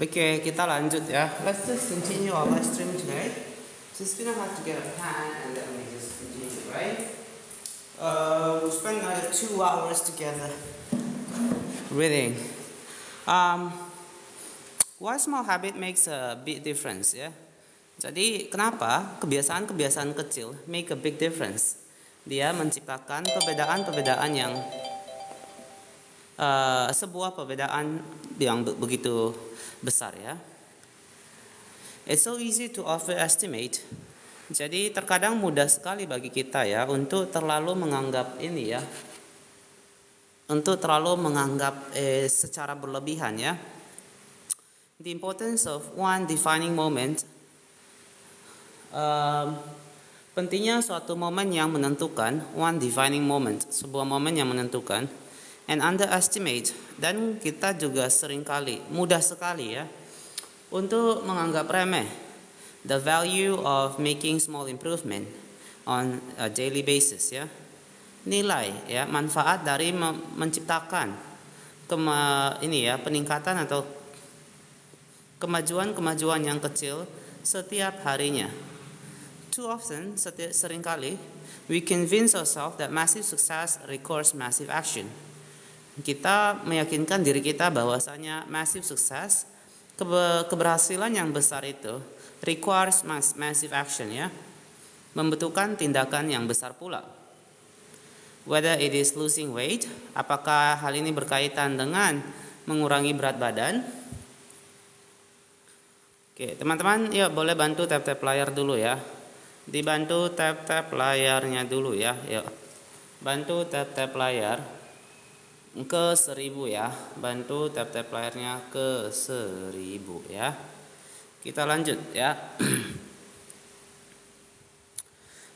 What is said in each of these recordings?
Oke, kita lanjut ya. Let's just continue our live stream today. Just gonna have to get a pen and then we just continue, right? We spent another 2 hours together reading. One small habit makes a big difference ya. Jadi kenapa kebiasaan-kebiasaan kecil make a big difference? Dia menciptakan perbedaan-perbedaan yang sebuah perbedaan yang begitu besar ya. It's so easy to overestimate. Jadi terkadang mudah sekali bagi kita ya untuk terlalu menganggap ini ya. Untuk terlalu menganggap secara berlebihan ya. The importance of one defining moment. Pentingnya suatu momen yang menentukan, one defining moment, sebuah momen yang menentukan. And underestimate, dan kita juga seringkali, mudah sekali ya, untuk menganggap remeh the value of making small improvement on a daily basis ya. Nilai ya, manfaat dari menciptakan peningkatan atau kemajuan-kemajuan yang kecil setiap harinya. Too often, seringkali, we convince ourselves that massive success requires massive action. Kita meyakinkan diri kita bahwasanya massive success, keberhasilan yang besar itu requires massive action ya, membutuhkan tindakan yang besar pula. Whether it is losing weight, apakah hal ini berkaitan dengan mengurangi berat badan? Oke, teman-teman, yuk boleh bantu tap-tap layar dulu ya. Dibantu tap-tap layarnya dulu ya, yuk. Bantu tap-tap layar ke 1000 ya. Bantu tap-tap layarnya ke 1000 ya. Kita lanjut ya.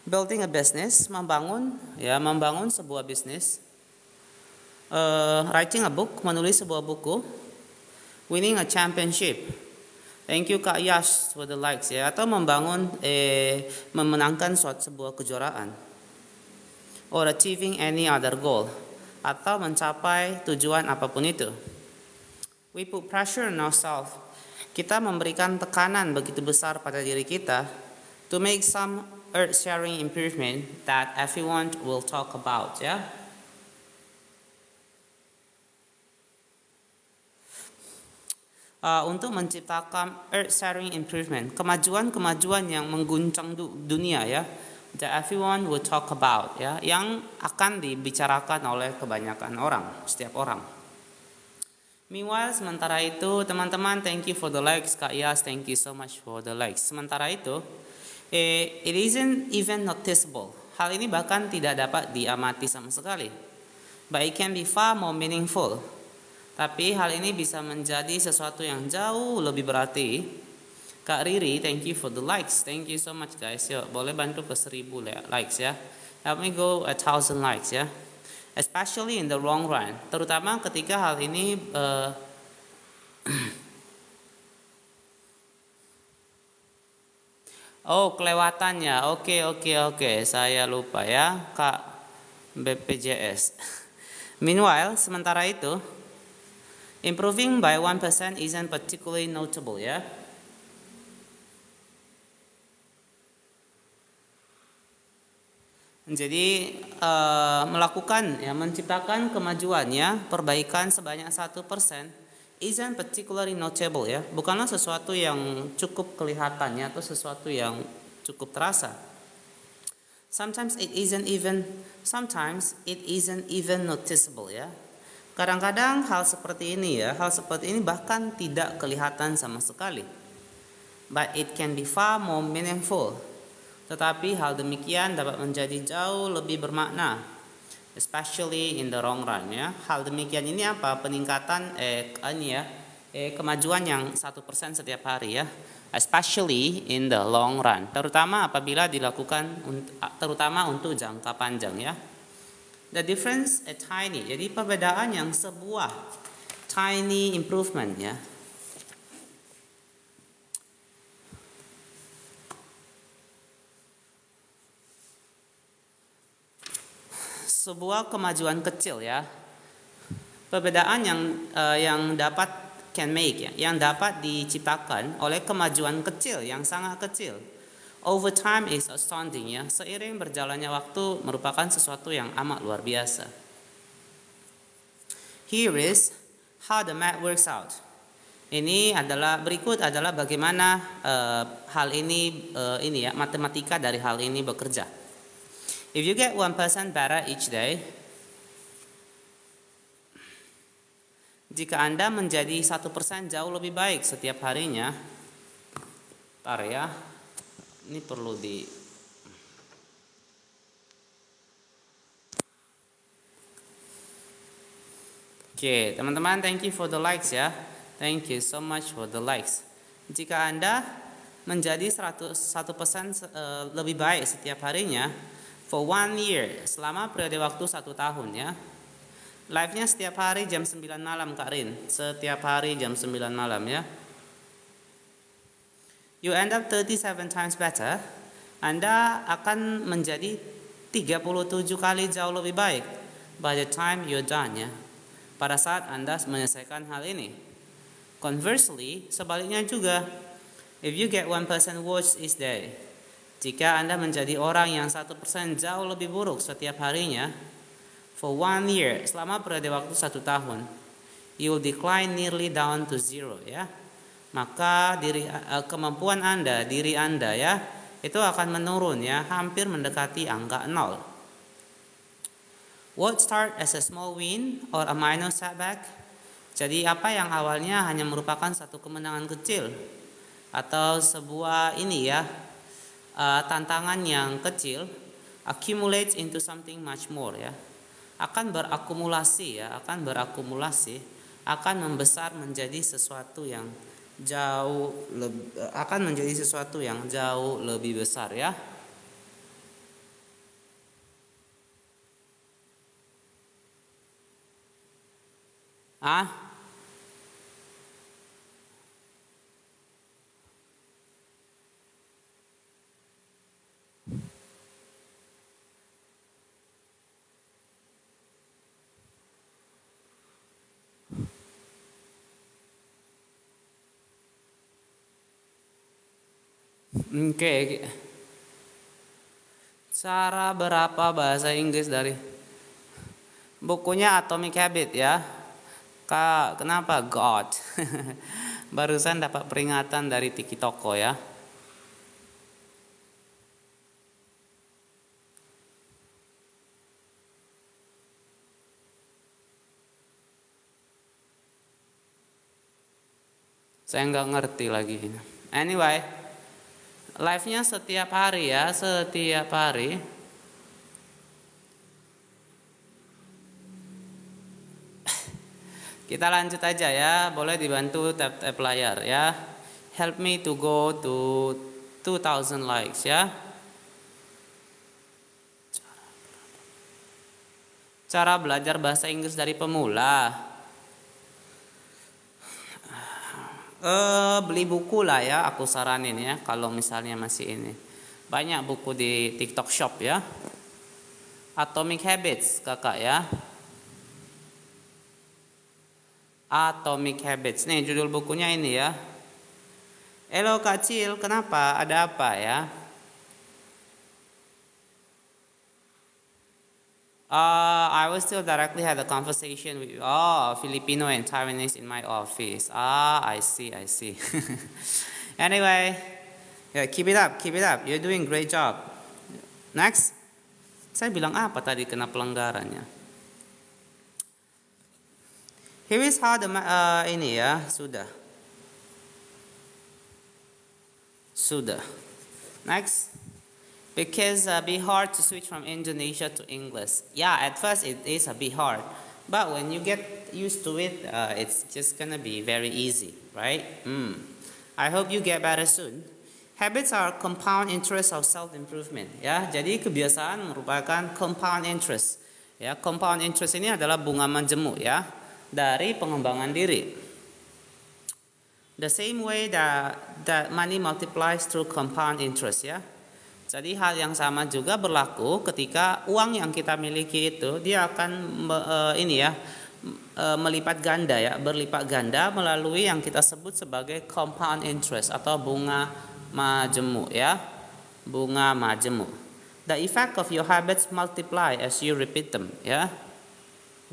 Building a business, membangun sebuah bisnis. Writing a book, menulis sebuah buku. Winning a championship. Thank you Kak Yash for the likes ya. Atau memenangkan sebuah kejuaraan. Or achieving any other goal, atau mencapai tujuan apapun itu. We put pressure on ourselves. Kita memberikan tekanan begitu besar pada diri kita to make some earth-shattering improvement that everyone will talk about ya. Untuk menciptakan earth-shattering improvement, kemajuan-kemajuan yang mengguncang dunia ya, that everyone will talk about ya, yang akan dibicarakan oleh kebanyakan orang, setiap orang. Meanwhile, sementara itu teman-teman, thank you for the likes Kak Yas, thank you so much for the likes. Sementara itu, it isn't even noticeable. Hal ini bahkan tidak dapat diamati sama sekali. But it can be far more meaningful. Tapi hal ini bisa menjadi sesuatu yang jauh lebih berarti. Kak Riri, thank you for the likes. Thank you so much guys. Yuk, boleh bantu ke 1000 likes ya. Help me go 1000 likes ya. Especially in the long run. Terutama ketika hal ini oh, kelewatannya. Oke. Saya lupa ya, Kak BPJS. Meanwhile, sementara itu, improving by 1% isn't particularly notable ya. Jadi menciptakan kemajuannya, perbaikan sebanyak 1% isn't particularly notable ya. Bukanlah sesuatu yang cukup kelihatannya atau sesuatu yang cukup terasa. Sometimes it isn't even noticeable ya. Kadang-kadang hal seperti ini bahkan tidak kelihatan sama sekali. But it can be far more meaningful. Tetapi hal demikian dapat menjadi jauh lebih bermakna, especially in the long run ya. Hal demikian ini apa? Peningkatan kemajuan yang 1% setiap hari ya, especially in the long run. Terutama apabila dilakukan terutama untuk jangka panjang ya. The difference is tiny. Jadi perbedaan yang sebuah tiny improvement ya. Sebuah kemajuan kecil ya. Perbedaan yang dapat can make, ya, yang dapat diciptakan oleh kemajuan kecil yang sangat kecil. Over time is astounding, ya. Seiring berjalannya waktu merupakan sesuatu yang amat luar biasa. Here is how the math works out. Berikut adalah bagaimana hal ini ya, matematika dari hal ini bekerja. If you get 1% better each day, jika Anda menjadi 1% jauh lebih baik setiap harinya, ntar ya, ini perlu Oke, teman-teman, thank you for the likes, ya. Thank you so much for the likes. Jika Anda menjadi 1% lebih baik setiap harinya, for 1 year, selama periode waktu 1 tahun, ya. Live-nya setiap hari jam 9 malam, Kak Rin. Setiap hari jam 9 malam, ya. You end up 37 times better. Anda akan menjadi 37 kali jauh lebih baik by the time you're done, ya. Pada saat Anda menyelesaikan hal ini. Conversely, sebaliknya juga, if you get 1% worse each day, jika Anda menjadi orang yang 1% jauh lebih buruk setiap harinya, for 1 year, selama periode waktu 1 tahun, you will decline nearly down to 0, ya. Maka kemampuan Anda, diri Anda, ya, itu akan menurun, ya, hampir mendekati angka 0. What start as a small win or a minor setback? Jadi apa yang awalnya hanya merupakan satu kemenangan kecil atau sebuah tantangan yang kecil, accumulates into something much more, ya. Akan berakumulasi, akan membesar menjadi sesuatu yang jauh lebih besar, ya. Oke. Cara berapa bahasa Inggris dari bukunya Atomic Habit, ya. Kak, kenapa God? Barusan dapat peringatan dari Tiki Toko, ya. Saya nggak ngerti lagi. Anyway, live-nya setiap hari, ya, setiap hari. Kita lanjut aja, ya. Boleh dibantu tap layar, ya. Help me to go to 2000 likes, ya. Cara belajar bahasa Inggris dari pemula. Beli buku lah, ya, aku saranin, ya, kalau misalnya masih ini. Banyak buku di TikTok Shop, ya. Atomic Habits, kakak, ya. Atomic Habits. Nih judul bukunya ini, ya. Halo Kak Cil, kenapa? Ada apa, ya? I will still directly have a conversation with Filipino and Taiwanese in my office. I see. Anyway, yeah, keep it up. You're doing great job. Next. Saya bilang apa tadi kena pelanggarannya? Here is how ini, ya, sudah. Next. Because be hard to switch from Indonesia to English. Yeah, at first it is a bit hard, but when you get used to it, it's just gonna be very easy, right? I hope you get better soon. Habits are compound interest of self-improvement, ya. Jadi kebiasaan merupakan compound interest, ya. Compound interest ini adalah bunga majemuk, ya, dari pengembangan diri. The same way that money multiplies through compound interest, ya. Jadi hal yang sama juga berlaku ketika uang yang kita miliki itu dia akan melipat ganda ya, berlipat ganda melalui yang kita sebut sebagai compound interest atau bunga majemuk ya, bunga majemuk. The effect of your habits multiply as you repeat them ya.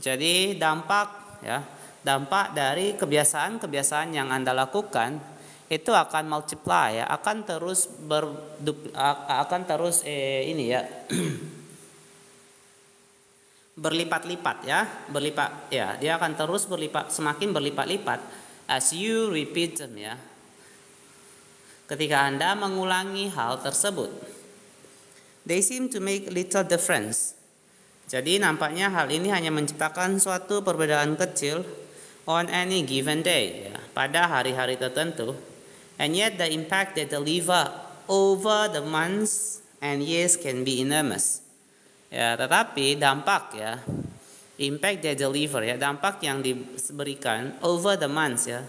Jadi dampak ya, dampak dari kebiasaan-kebiasaan yang Anda lakukan itu akan multiply ya, akan terus ini ya berlipat-lipat ya, berlipat ya, dia akan terus berlipat, semakin berlipat-lipat as you repeat them ya, ketika Anda mengulangi hal tersebut. They seem to make little difference. Jadi nampaknya hal ini hanya menciptakan suatu perbedaan kecil on any given day ya, pada hari-hari tertentu, and yet the impact they deliver over the months and years can be enormous. Ya, tetapi dampak ya, impact they deliver ya, dampak yang diberikan over the months ya,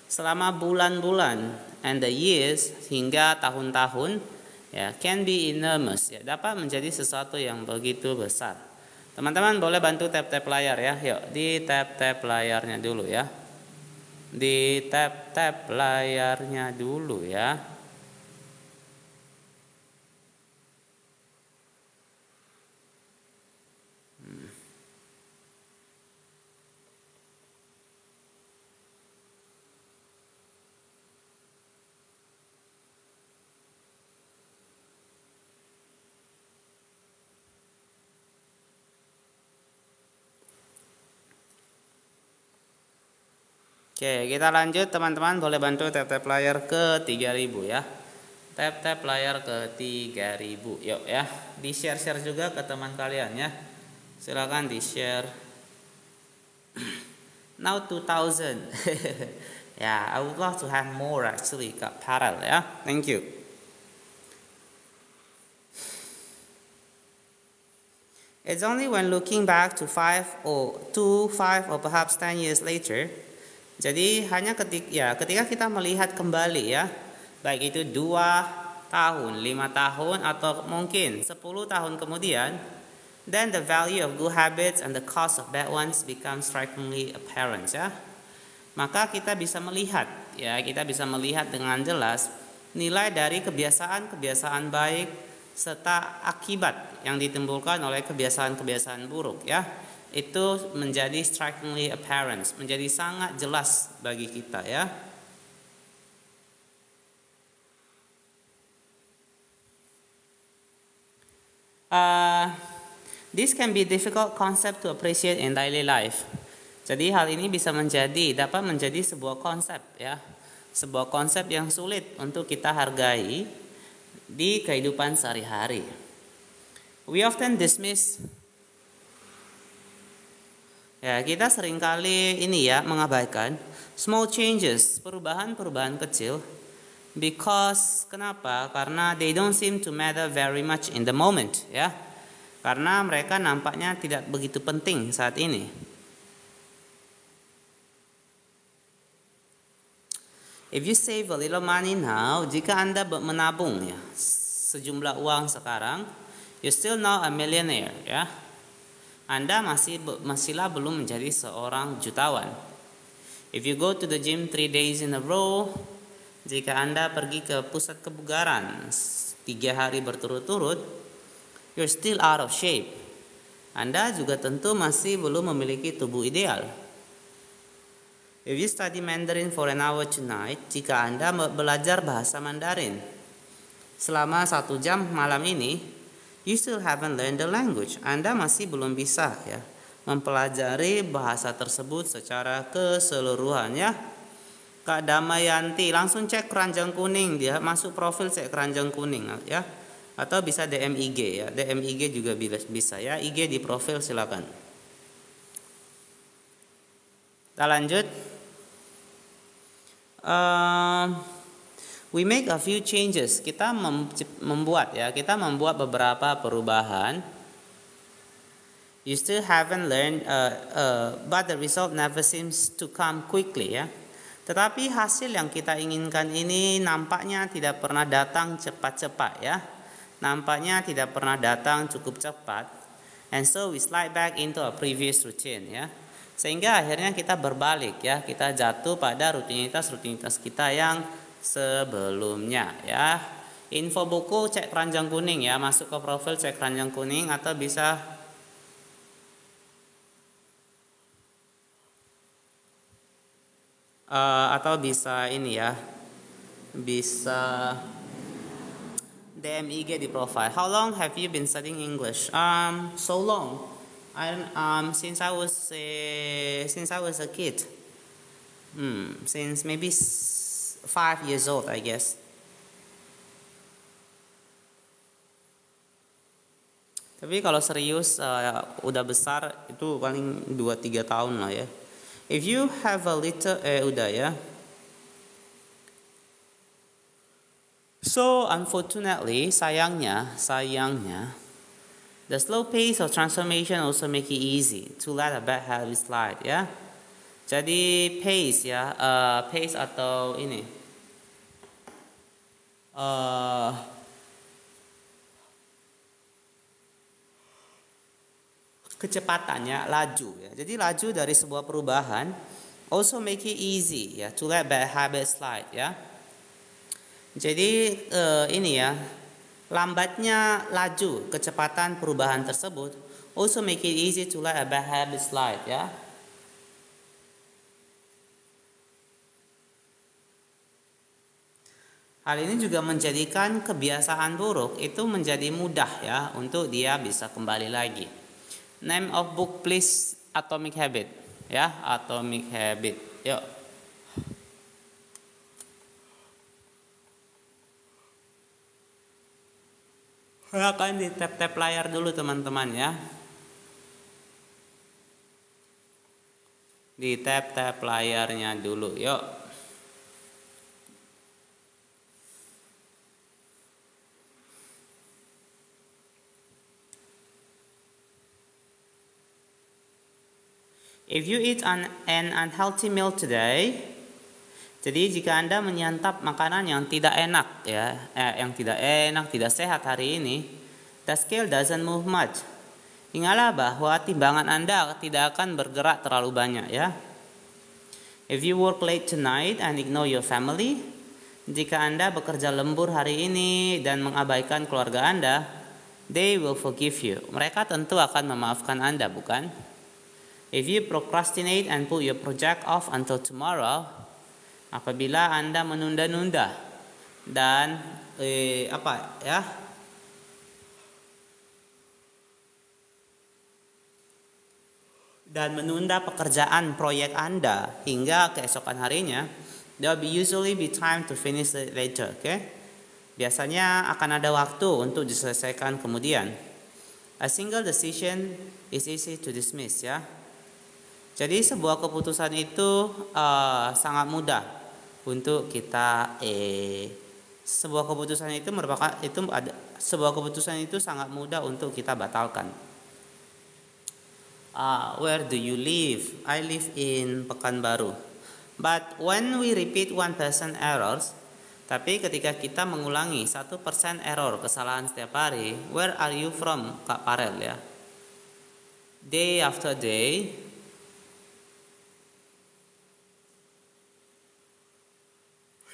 selama bulan-bulan and the years hingga tahun-tahun ya, can be enormous ya, dapat menjadi sesuatu yang begitu besar. Teman-teman boleh bantu tap-tap layar ya, yuk di tap-tap layarnya dulu ya, di tap-tap layarnya dulu ya. Oke, kita lanjut teman-teman, boleh bantu tap-tap layar ke 3000 ya. Tap-tap layar ke 3000. Yuk ya, di-share-share juga ke teman kalian ya. Silakan di-share. Now 2000. Ya, I would love to have more actually, Kak Parel ya. Thank you. It's only when looking back to 5 or perhaps 10 years later. Jadi hanya ketika kita melihat kembali ya, baik itu 2 tahun, 5 tahun, atau mungkin 10 tahun kemudian, then the value of good habits and the cost of bad ones become strikingly apparent ya. Maka kita bisa melihat ya, kita bisa melihat dengan jelas nilai dari kebiasaan-kebiasaan baik serta akibat yang ditimbulkan oleh kebiasaan-kebiasaan buruk ya. Itu menjadi strikingly apparent, menjadi sangat jelas bagi kita ya. This can be difficult concept to appreciate in daily life. Jadi hal ini dapat menjadi sebuah konsep ya, sebuah konsep yang sulit untuk kita hargai di kehidupan sehari-hari. We often dismiss ya, kita seringkali ini ya mengabaikan small changes, perubahan-perubahan kecil, because kenapa? Karena they don't seem to matter very much in the moment ya. Karena mereka nampaknya tidak begitu penting saat ini. If you save a little money now, jika Anda menabung ya sejumlah uang sekarang, you still not a millionaire ya. Anda masihlah belum menjadi seorang jutawan. If you go to the gym 3 days in a row, jika Anda pergi ke pusat kebugaran 3 hari berturut-turut, you're still out of shape. Anda juga tentu masih belum memiliki tubuh ideal. If you study Mandarin for an hour tonight, jika Anda belajar bahasa Mandarin selama 1 jam malam ini, you still haven't learned the language. Anda masih belum bisa ya mempelajari bahasa tersebut secara keseluruhan ya. Kak Damayanti, langsung cek keranjang kuning, dia masuk profil cek keranjang kuning ya. Atau bisa DM IG ya. DM IG juga bisa ya. IG di profil silakan. Kita lanjut. We make a few changes. Kita membuat beberapa perubahan. You still haven't learned, but the result never seems to come quickly ya. Tetapi hasil yang kita inginkan ini nampaknya tidak pernah datang cepat-cepat ya. Nampaknya tidak pernah datang cukup cepat. And so we slide back into a previous routine ya. Sehingga akhirnya kita berbalik ya, kita jatuh pada rutinitas kita yang sebelumnya ya. Info buku cek keranjang kuning ya, masuk ke profil cek keranjang kuning atau bisa ini ya, bisa DM IG di profile. How long have you been studying English? So long. Since I was a kid. Since maybe 5 years old, I guess. Tapi kalau serius udah besar itu paling 2-3 tahun lah ya. If you have a little udah ya. So unfortunately, sayangnya, the slow pace of transformation also make it easy to let a bad habit slide ya. Jadi pace ya, pace atau ini, kecepatannya, laju ya. Jadi laju dari sebuah perubahan also make it easy ya to let bad habit slide ya. Jadi ini ya, lambatnya laju kecepatan perubahan tersebut also make it easy to let a bad habit slide ya. Hal ini juga menjadikan kebiasaan buruk itu menjadi mudah ya untuk dia bisa kembali lagi. Name of book please, Atomic Habit ya, Atomic Habit. Yuk. Silakan di tap-tap layar dulu teman-teman ya. Di tap-tap layarnya dulu, yuk. If you eat an unhealthy meal today, jadi jika Anda menyantap makanan yang tidak enak ya, tidak sehat hari ini, the scale doesn't move much. Ingatlah bahwa timbangan Anda tidak akan bergerak terlalu banyak ya. If you work late tonight and ignore your family, jika Anda bekerja lembur hari ini dan mengabaikan keluarga Anda, they will forgive you. Mereka tentu akan memaafkan Anda, bukan? If you procrastinate and put your project off until tomorrow, apabila Anda menunda-nunda dan menunda pekerjaan proyek Anda hingga keesokan harinya, there will usually be time to finish it later, okay? Biasanya akan ada waktu untuk diselesaikan kemudian. A single decision is easy to dismiss ya. Jadi sebuah keputusan itu sangat mudah untuk kita sebuah keputusan itu sangat mudah untuk kita batalkan. Where do you live? I live in Pekanbaru. But when we repeat 1% errors, tapi ketika kita mengulangi 1% error kesalahan setiap hari, where are you from, Kak Parel ya? Day after day,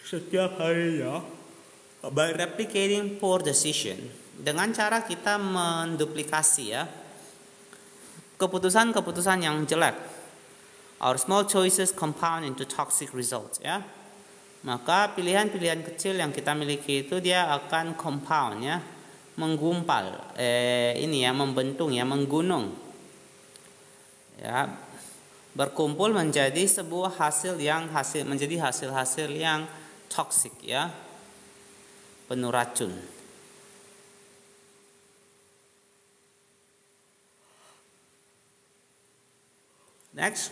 setiap harinya, by replicating poor decision, dengan cara kita menduplikasi ya keputusan-keputusan yang jelek, our small choices compound into toxic results ya. Maka pilihan-pilihan kecil yang kita miliki itu dia akan compound ya, menggumpal, membentung ya, menggunung ya, berkumpul menjadi sebuah hasil yang toxic ya, penuh racun. Next,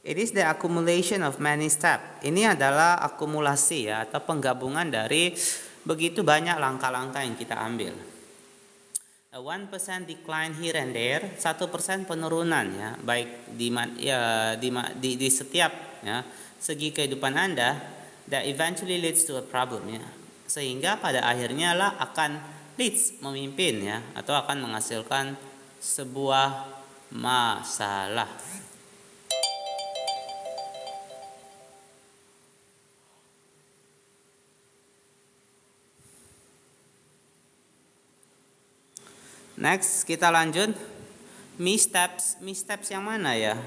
it is the accumulation of many steps. Ini adalah akumulasi ya, atau penggabungan dari begitu banyak langkah-langkah yang kita ambil. A 1% decline here and there, 1% penurunan ya, baik di setiap ya, segi kehidupan Anda, that eventually leads to a problem ya. Sehingga pada akhirnya lah akan memimpin ya, atau akan menghasilkan sebuah Masalah. Next, kita lanjut. Missteps. Missteps yang mana ya?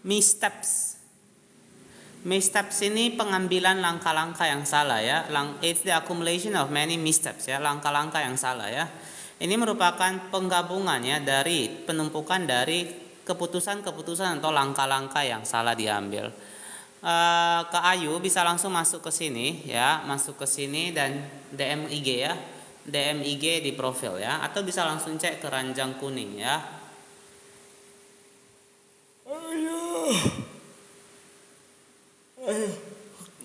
Missteps. Missteps ini pengambilan langkah-langkah yang salah ya. It's the accumulation of many missteps ya, langkah-langkah yang salah ya. Ini merupakan penggabungan ya dari penumpukan dari keputusan-keputusan atau langkah-langkah yang salah diambil. Ke Ayu bisa langsung masuk ke sini ya, masuk ke sini dan DM IG ya. DM IG di profil ya, atau bisa langsung cek ke ranjang kuning ya.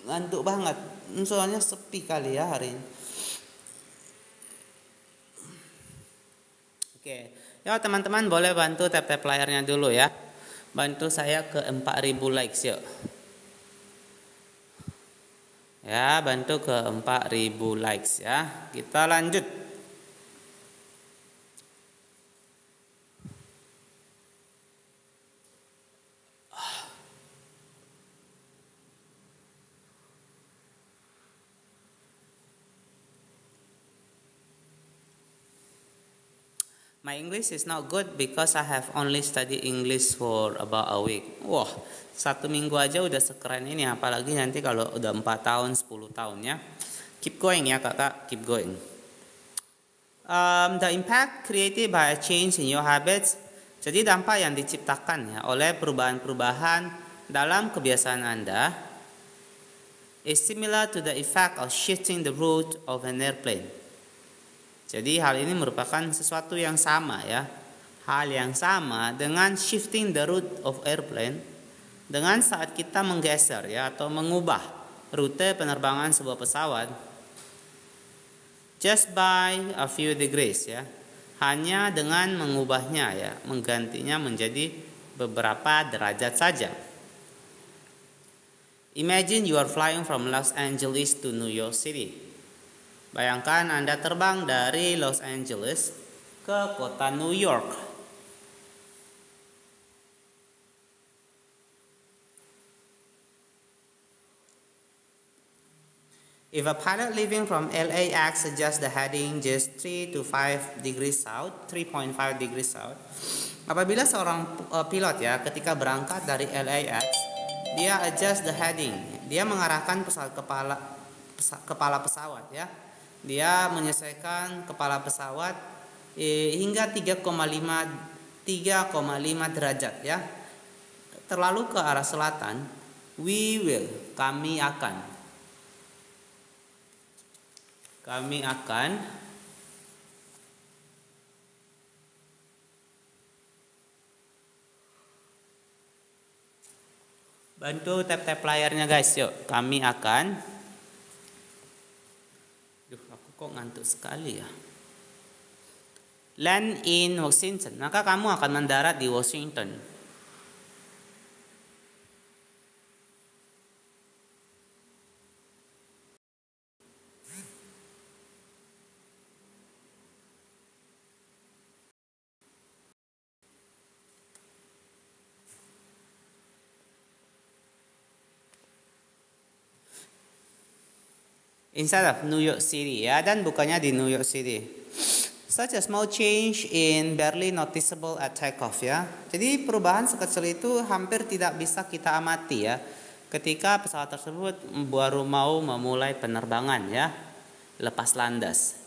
Ngantuk banget, soalnya sepi kali ya hari ini. Oke, ya teman-teman boleh bantu tap-tap layarnya dulu ya. Bantu saya ke 4000 likes yuk. Ya, bantu ke 4000 likes ya. Kita lanjut. My English is not good because I have only studied English for about a week. Wah, 1 minggu aja udah sekeren ini, apalagi nanti kalau udah 4 tahun, 10 tahun ya. Keep going ya kakak, keep going. The impact created by a change in your habits. Jadi dampak yang diciptakan ya oleh perubahan-perubahan dalam kebiasaan Anda is similar to the effect of shifting the route of an airplane. Jadi hal ini merupakan sesuatu yang sama ya. Hal yang sama dengan shifting the route of airplane, dengan saat kita menggeser ya atau mengubah rute penerbangan sebuah pesawat just by a few degrees ya. Hanya dengan mengubahnya ya, menggantinya menjadi beberapa derajat saja. Imagine you are flying from Los Angeles to New York City. Bayangkan Anda terbang dari Los Angeles ke kota New York. If a pilot leaving from LAX adjusts the heading just 3 to 5 degrees south, 3.5 degrees south. Apabila seorang pilot ya ketika berangkat dari LAX, dia adjust the heading, dia mengarahkan kepala pesawat ya. Dia menyesuaikan kepala pesawat hingga 3,5 derajat ya. Terlalu ke arah selatan, kami akan bantu tap-tap layarnya guys yuk. Kami akan kok ngantuk sekali ya. Land in Washington. Maka kamu akan mendarat di Washington. Instead of New York City ya, dan bukannya di New York City. Such a small change in barely noticeable at takeoff ya. Jadi perubahan sekecil itu hampir tidak bisa kita amati ya ketika pesawat tersebut baru mau memulai penerbangan ya, lepas landas.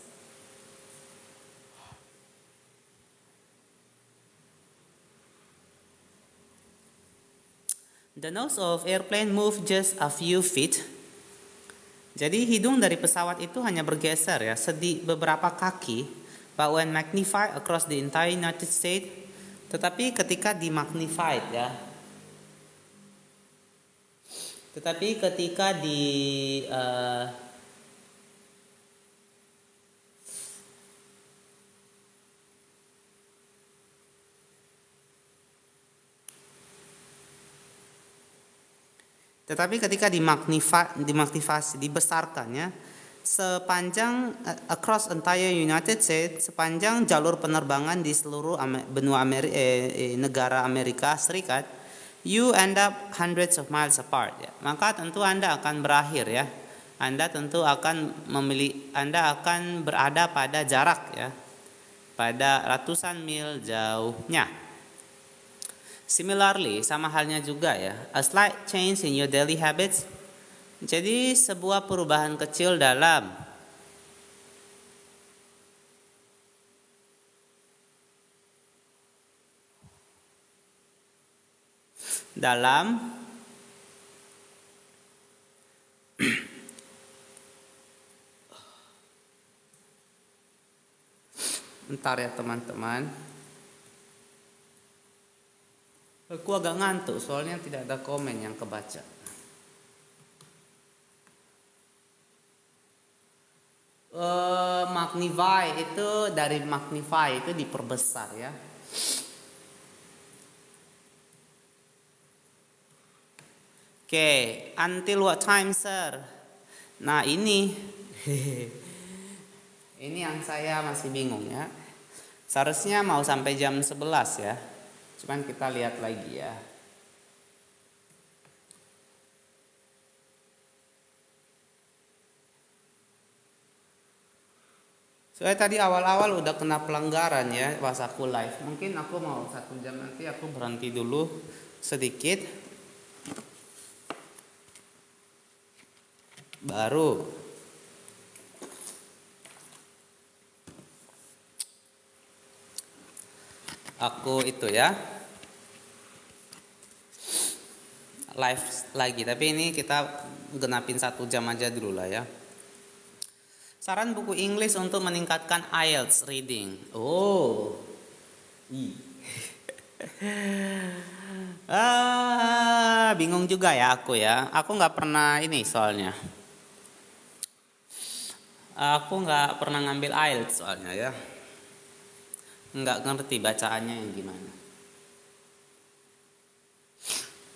The nose of airplane move just a few feet. Jadi hidung dari pesawat itu hanya bergeser ya, beberapa kaki, but when magnified across the entire United States, tetapi ketika dimagnified ya, Tetapi ketika dimagnifikasi, dibesarkannya sepanjang across entire United States, sepanjang jalur penerbangan di seluruh benua negara Amerika Serikat, you end up hundreds of miles apart. Ya. Maka tentu Anda akan berakhir ya. Anda tentu akan Anda akan berada pada jarak ya, pada ratusan mil jauhnya. Similarly, sama halnya juga ya, a slight change in your daily habits. Jadi sebuah perubahan kecil dalam bentar ya teman-teman. Aku agak ngantuk soalnya tidak ada komen yang kebaca. Magnify itu dari magnify itu diperbesar ya. Oke, until what time sir? Nah ini ini yang saya masih bingung ya. Seharusnya mau sampai jam 11 ya. Cuman kita lihat lagi ya. Soalnya tadi awal-awal udah kena pelanggaran ya pas aku live. Mungkin aku mau 1 jam nanti aku berhenti dulu sedikit. Baru aku itu ya live lagi. Tapi ini kita genapin 1 jam aja dulu lah ya. Saran buku Inggris untuk meningkatkan IELTS reading. Oh. Bingung juga ya aku ya. Aku nggak pernah ini soalnya. Aku nggak pernah ngambil IELTS soalnya ya. Nggak ngerti bacaannya yang gimana.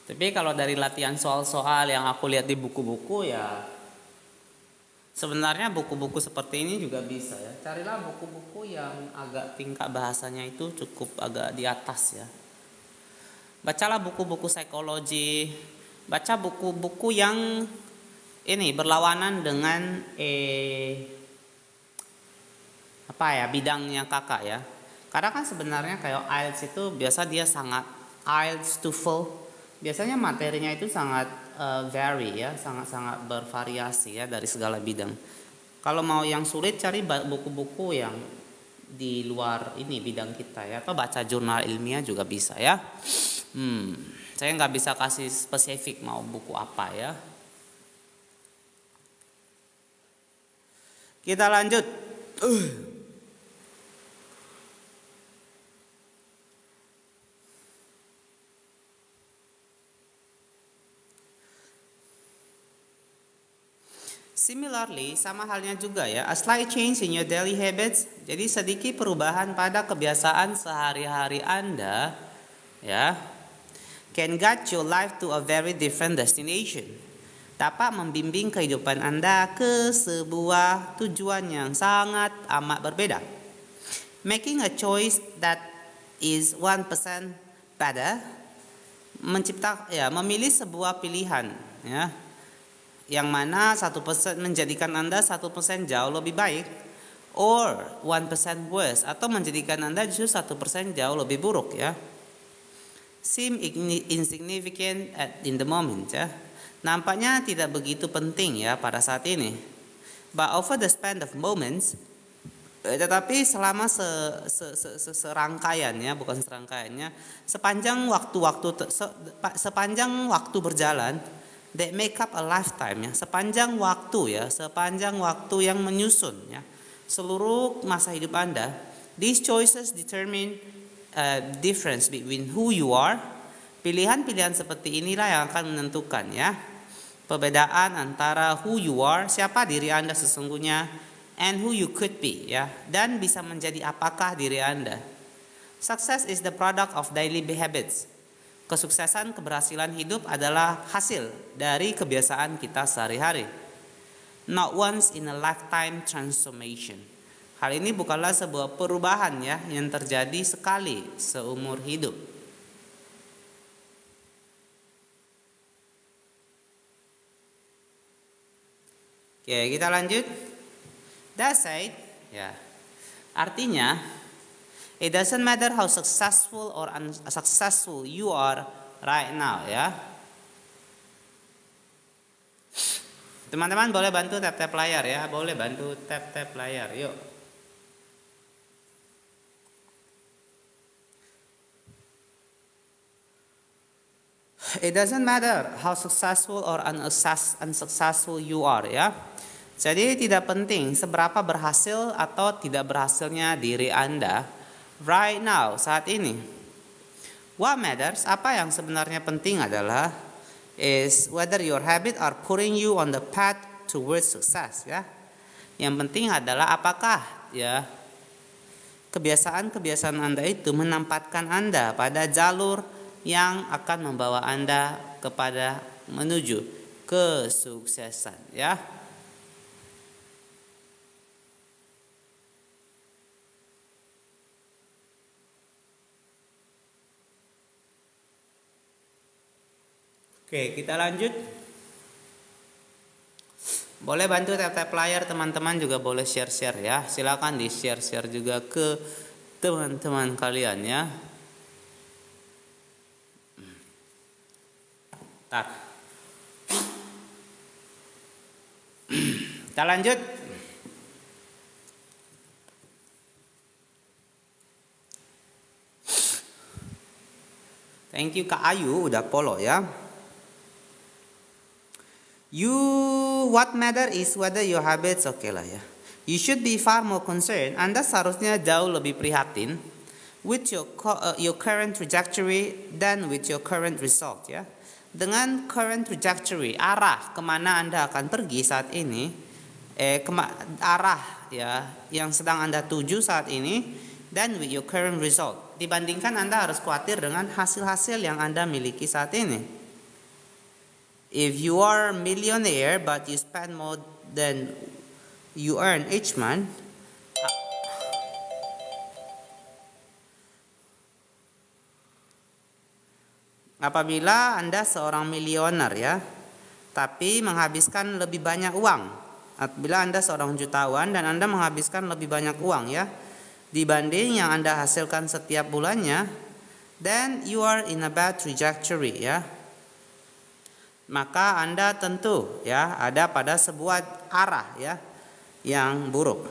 Tapi kalau dari latihan soal-soal yang aku lihat di buku-buku ya, sebenarnya buku-buku seperti ini juga bisa ya. Carilah buku-buku yang agak tingkat bahasanya itu cukup agak di atas ya. Bacalah buku-buku psikologi, baca buku-buku yang ini berlawanan dengan bidangnya kakak ya. Karena kan sebenarnya kayak IELTS itu biasa dia sangat IELTS, TOEFL, biasanya materinya itu sangat vary ya, sangat-sangat bervariasi ya dari segala bidang. Kalau mau yang sulit cari buku-buku yang di luar ini bidang kita ya, atau baca jurnal ilmiah juga bisa ya. Saya nggak bisa kasih spesifik mau buku apa ya. Kita lanjut. Similarly, sama halnya juga ya, a slight change in your daily habits. Jadi sedikit perubahan pada kebiasaan sehari-hari Anda ya, can guide your life to a very different destination. Dapat membimbing kehidupan Anda ke sebuah tujuan yang sangat amat berbeda. Making a choice that is 1% better. Memilih sebuah pilihan ya, yang mana 1% menjadikan Anda 1% jauh lebih baik, or 1% worse, atau menjadikan Anda justru 1% jauh lebih buruk ya. Seem insignificant in the moment ya. Nampaknya tidak begitu penting ya pada saat ini. But over the span of moments, tetapi selama serangkaiannya, bukan serangkaiannya, sepanjang waktu berjalan, that make up a lifetime ya, sepanjang waktu yang menyusun ya seluruh masa hidup Anda. These choices determine difference between who you are. Pilihan-pilihan seperti inilah yang akan menentukan ya perbedaan antara who you are, siapa diri Anda sesungguhnya, and who you could be ya, dan bisa menjadi apakah diri Anda. Success is the product of daily habits. Kesuksesan, keberhasilan hidup adalah hasil dari kebiasaan kita sehari-hari. not once in a lifetime transformation. Hal ini bukanlah sebuah perubahan ya yang terjadi sekali seumur hidup. Oke, kita lanjut. That said, ya. Artinya, it doesn't matter how successful or unsuccessful you are right now, ya. Teman-teman boleh bantu tap-tap layar ya, boleh bantu tap-tap layar, yuk. It doesn't matter how successful or unsuccessful you are, ya. Jadi tidak penting seberapa berhasil atau tidak berhasilnya diri Anda right now, saat ini. What matters, apa yang sebenarnya penting adalah is whether your habit are putting you on the path towards success, ya. Yang penting adalah apakah ya kebiasaan-kebiasaan Anda itu menempatkan Anda pada jalur yang akan membawa Anda kepada menuju kesuksesan, ya. Oke, kita lanjut. Boleh bantu tap-tap layar, teman-teman juga boleh share-share ya. Silakan di share-share juga ke teman-teman kalian ya. Bentar. Kita lanjut. Thank you Kak Ayu udah follow ya. What matter is whether your habits, oke lah ya. You should be far more concerned. Anda seharusnya jauh lebih prihatin with your current trajectory than with your current result ya. Dengan current trajectory, arah kemana Anda akan pergi saat ini, arah ya yang sedang Anda tuju saat ini, dan with your current result. Dibandingkan Anda harus khawatir dengan hasil-hasil yang Anda miliki saat ini. If you are a millionaire but you spend more than you earn each month, apabila Anda seorang milioner ya, tapi menghabiskan lebih banyak uang, apabila Anda seorang jutawan dan Anda menghabiskan lebih banyak uang ya, dibanding yang Anda hasilkan setiap bulannya, then you are in a bad trajectory ya. Maka Anda tentu ya ada pada sebuah arah ya yang buruk.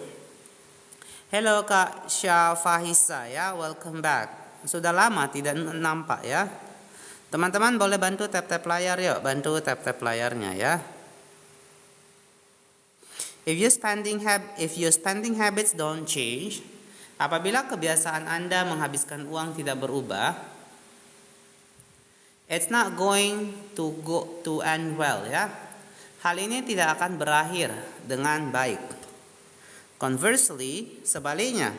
Hello Kak Syafahisa ya, welcome back. Sudah lama tidak nampak ya. Teman-teman boleh bantu tap-tap layar yuk, bantu tap-tap layarnya ya. If your spending habits don't change, apabila kebiasaan Anda menghabiskan uang tidak berubah, it's not going to end well ya. Hal ini tidak akan berakhir dengan baik. Conversely, sebaliknya,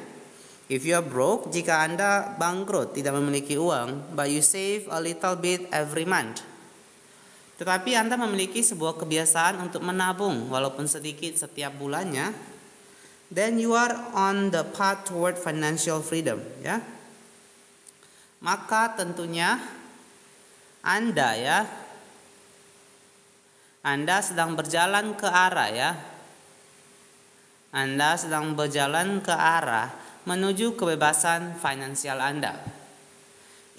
if you are broke, jika Anda bangkrut, tidak memiliki uang, but you save a little bit every month, tetapi Anda memiliki sebuah kebiasaan untuk menabung walaupun sedikit setiap bulannya, then you are on the path toward financial freedom ya. Maka tentunya Anda sedang berjalan ke arah ya. Anda sedang berjalan ke arah menuju kebebasan finansial Anda.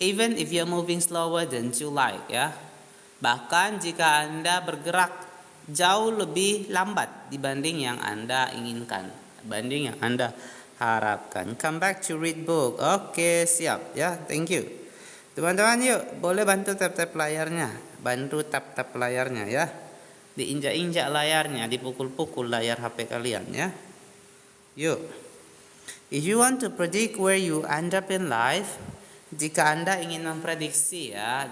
Even if you're moving slower than you like ya. Bahkan jika Anda bergerak jauh lebih lambat dibanding yang Anda inginkan, dibanding yang Anda harapkan. Come back to read book. Oke, siap ya. Thank you. Teman-teman yuk, boleh bantu tap-tap layarnya. Bantu tap-tap layarnya ya. Diinjak-injak layarnya, dipukul-pukul layar HP kalian ya. Yuk. If you want to predict where you end up in life, jika Anda ingin memprediksi ya,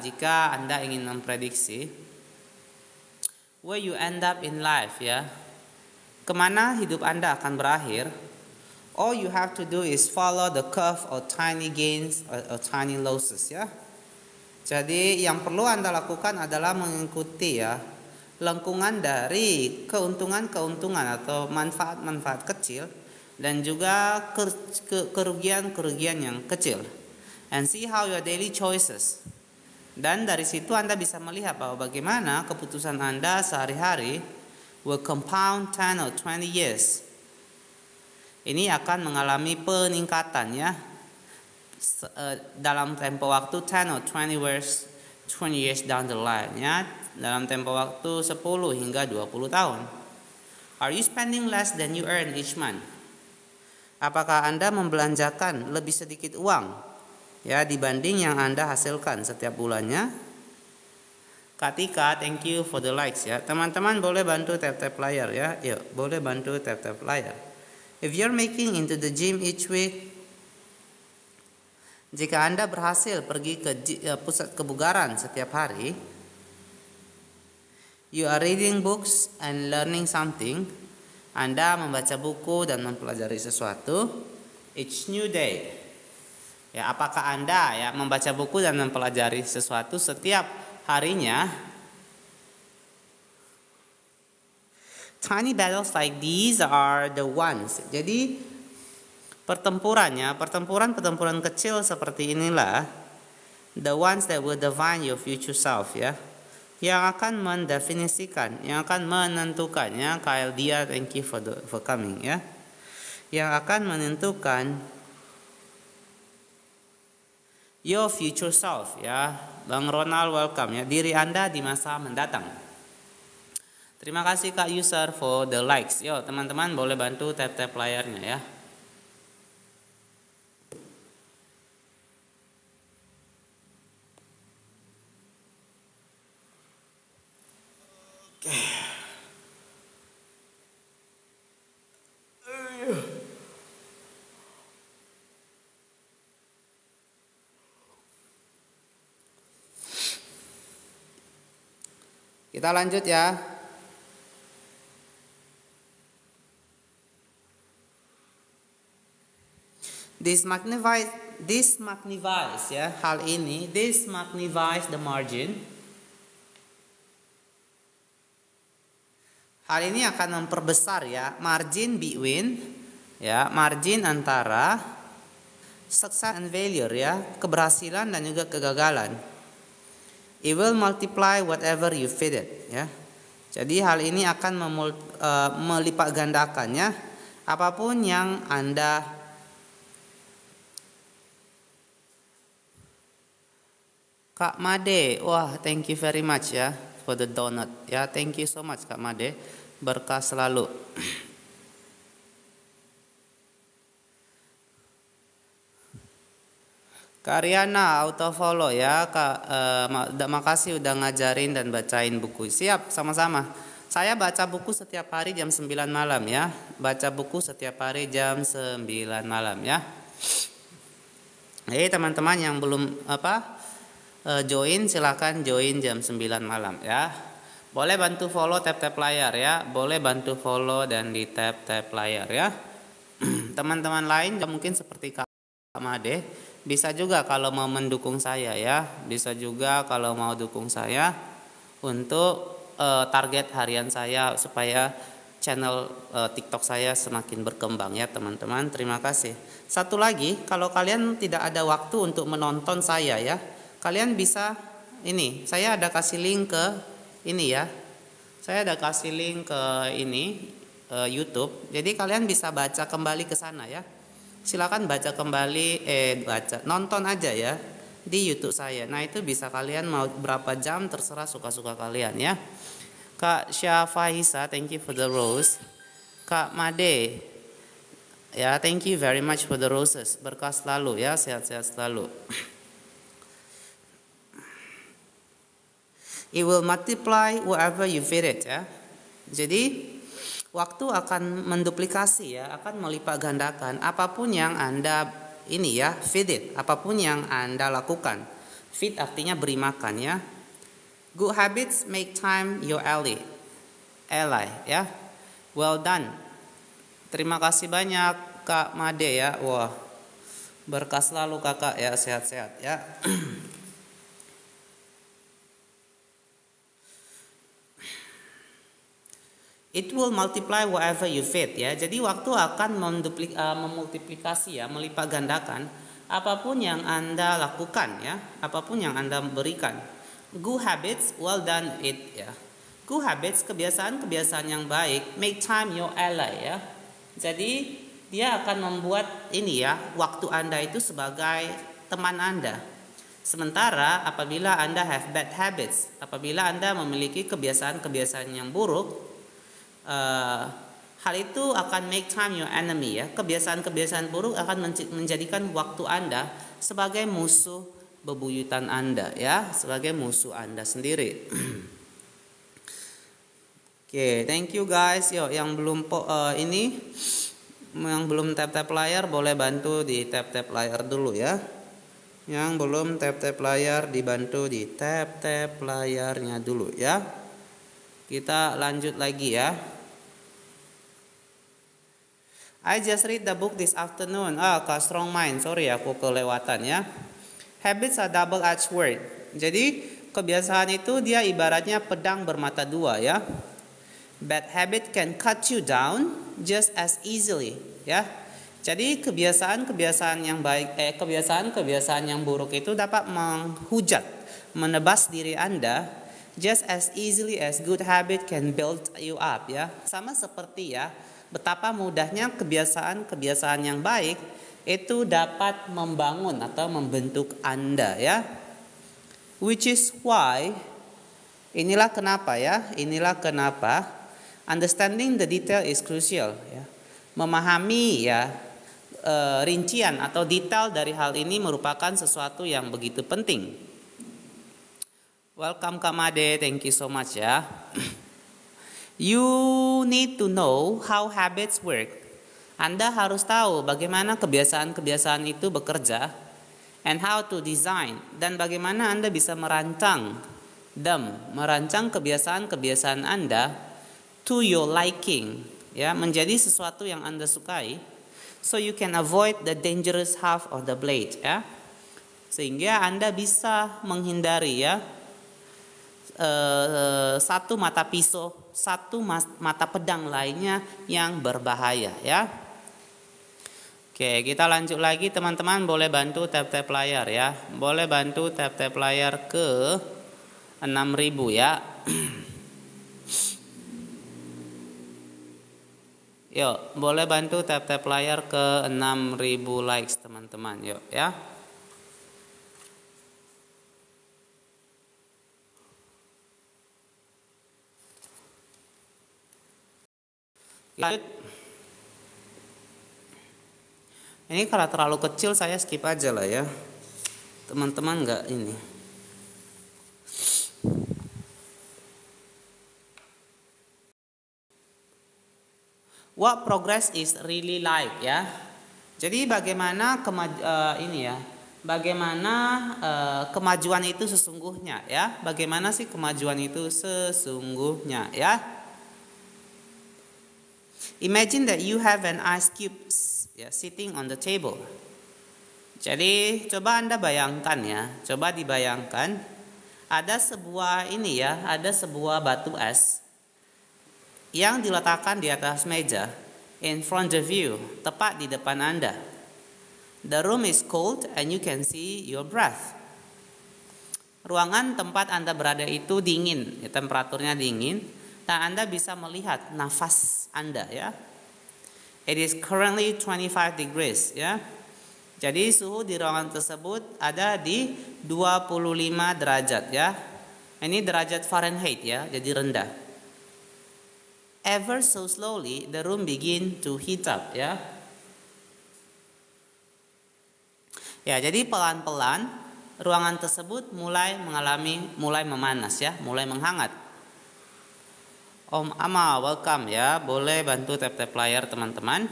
where you end up in life ya, kemana hidup Anda akan berakhir, all you have to do is follow the curve of tiny gains or tiny losses ya. Jadi yang perlu Anda lakukan adalah mengikuti ya lengkungan dari keuntungan-keuntungan atau manfaat-manfaat kecil dan juga kerugian-kerugian yang kecil. And see how your daily choices. Dan dari situ Anda bisa melihat bahwa bagaimana keputusan Anda sehari-hari will compound 10 or 20 years. Ini akan mengalami peningkatan ya dalam tempo waktu 10 or 20 years down the line ya, dalam tempo waktu 10 hingga 20 tahun. Are you spending less than you earn each month? Apakah Anda membelanjakan lebih sedikit uang ya dibanding yang Anda hasilkan setiap bulannya? Katika, thank you for the likes ya. Teman-teman boleh bantu tap-tap layar ya. Yuk, boleh bantu tap-tap layar. If you're making into the gym each week, jika Anda berhasil pergi ke pusat kebugaran setiap hari, you are reading books and learning something. Anda membaca buku dan mempelajari sesuatu each new day. Ya, apakah Anda ya membaca buku dan mempelajari sesuatu setiap harinya? Tiny battles like these are the ones. Jadi pertempuran kecil seperti inilah the ones that will define your future self ya. Yang akan mendefinisikan, yang akan menentukan ya. Kyle Dia, thank you for coming ya. Yang akan menentukan your future self ya. Bang Ronald welcome ya. Diri Anda di masa mendatang. Terima kasih Kak User for the likes. Yo, teman-teman boleh bantu tap-tap layarnya ya. Oke. Kita lanjut ya. This magnifies ya, hal ini, this magnifies the margin. Hal ini akan memperbesar ya margin between ya, margin antara success and failure ya, keberhasilan dan juga kegagalan. It will multiply whatever you feed it ya. Jadi hal ini akan melipat gandakannya apapun yang Anda Kak Made, wah thank you very much ya for the donut ya, thank you so much Kak Made, berkah selalu. Kak Riana auto follow ya Kak, makasih udah ngajarin dan bacain buku. Siap, sama-sama. Saya baca buku setiap hari jam 9 malam ya, baca buku setiap hari jam 9 malam ya. Teman-teman yang belum join silakan join jam 9 malam ya. Boleh bantu follow tap-tap layar ya. Boleh bantu follow dan di tap-tap layar ya. Teman-teman lain mungkin seperti Kak Made, bisa juga kalau mau mendukung saya ya. Bisa juga kalau mau dukung saya untuk target harian saya supaya channel TikTok saya semakin berkembang ya teman-teman. Terima kasih. Satu lagi, kalau kalian tidak ada waktu untuk menonton saya ya, kalian bisa ini, saya ada kasih link ke ini ya. Saya ada kasih link ke ini YouTube. Jadi kalian bisa baca kembali ke sana ya. Silakan baca kembali nonton aja ya di YouTube saya. Nah, itu bisa kalian mau berapa jam terserah suka-suka kalian ya. Kak Syafahisa, thank you for the rose. Kak Made, ya thank you very much for the roses. Berkah selalu ya, sehat-sehat selalu. It will multiply wherever you feed it ya. Jadi waktu akan menduplikasi ya, akan melipat gandakan apapun yang Anda ini ya, feed it, apapun yang Anda lakukan. Feed artinya beri makan ya. Good habits make time your ally ya. Well done. Terima kasih banyak Kak Made ya. Wah, berkah selalu kakak ya, sehat-sehat ya. It will multiply whatever you feed ya. Jadi waktu akan memultiplikasi ya, melipat gandakan apapun yang Anda lakukan ya, apapun yang Anda berikan. Good habits, well done it ya. Good habits, kebiasaan-kebiasaan yang baik, make time your ally ya. Jadi dia akan membuat ini ya, waktu Anda itu sebagai teman Anda. Sementara apabila Anda have bad habits, apabila Anda memiliki kebiasaan-kebiasaan yang buruk, hal itu akan make time your enemy ya. Kebiasaan-kebiasaan buruk akan menjadikan waktu Anda sebagai musuh bebuyutan Anda ya, sebagai musuh Anda sendiri. Oke, thank you guys. Yo, yang belum yang belum tap-tap layar boleh bantu di tap-tap layar dulu ya. Yang belum tap-tap layar dibantu di tap-tap layarnya dulu ya. Kita lanjut lagi ya. I just read the book this afternoon. Kak Strong Mind, sorry aku kelewatan ya. Habits are double-edged word. Jadi kebiasaan itu dia ibaratnya pedang bermata dua ya. Bad habit can cut you down just as easily ya. Jadi kebiasaan-kebiasaan yang baik, kebiasaan-kebiasaan yang buruk itu dapat menghujat, menebas diri Anda just as easily as good habit can build you up ya. Sama seperti ya, betapa mudahnya kebiasaan-kebiasaan yang baik itu dapat membangun atau membentuk Anda ya. Which is why, inilah kenapa understanding the detail is crucial ya. Memahami ya rincian atau detail dari hal ini merupakan sesuatu yang begitu penting. Welcome Kak Made, thank you so much ya. You need to know how habits work. Anda harus tahu bagaimana kebiasaan-kebiasaan itu bekerja, and how to design, dan bagaimana Anda bisa merancang kebiasaan-kebiasaan Anda to your liking, ya, menjadi sesuatu yang Anda sukai, so you can avoid the dangerous half of the blade, ya, sehingga Anda bisa menghindari ya satu mata pisau, satu mata pedang lainnya yang berbahaya ya. Oke, kita lanjut lagi teman-teman, boleh bantu tap-tap layar ya. Boleh bantu tap-tap layar ke 6.000 ya. Yuk, boleh bantu tap-tap layar ke 6.000 likes teman-teman. Yuk ya. Lanjut. Ini kalau terlalu kecil saya skip aja lah ya. Teman-teman nggak ini. What progress is really like ya. Jadi bagaimana kemajuan itu sesungguhnya ya. Bagaimana sih kemajuan itu sesungguhnya ya. Imagine that you have an ice cube sitting on the table. Jadi coba Anda bayangkan ya, coba dibayangkan ada sebuah batu es yang diletakkan di atas meja in front of you, tepat di depan Anda. The room is cold and you can see your breath. Ruangan tempat Anda berada itu dingin, ya, temperaturnya dingin. Dan Anda bisa melihat nafas Anda ya. It is currently 25 degrees ya. Jadi suhu di ruangan tersebut ada di 25 derajat ya. Ini derajat Fahrenheit ya, jadi rendah. Ever so slowly the room begin to heat up ya. Ya, jadi pelan-pelan ruangan tersebut mulai memanas ya, mulai menghangat. Om Ama, welcome ya. Boleh bantu tap-tap layar teman-teman.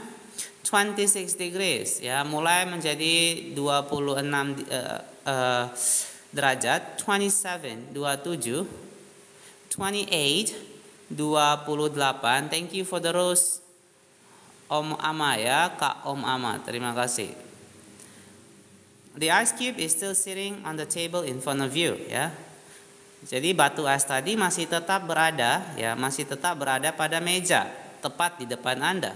26 degrees ya, mulai menjadi 26 derajat. 27, 28, 28. Thank you for the rose. Om Ama ya, Kak Om Ama. Terima kasih. The ice cube is still sitting on the table in front of you ya. Jadi batu es tadi masih tetap berada pada meja tepat di depan Anda.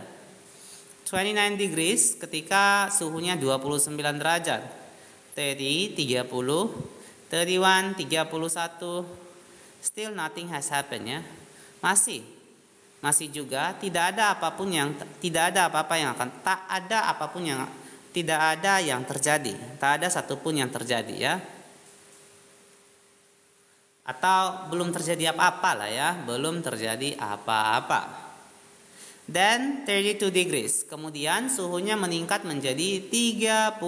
29 degrees ketika suhunya 29 derajat. 30, 30, 31, 31. Still nothing has happened ya. Masih juga tidak ada apa-apa yang terjadi. Tak ada satupun yang terjadi ya. Atau belum terjadi apa-apa lah ya, belum terjadi apa-apa. Dan 32 degrees, kemudian suhunya meningkat menjadi 32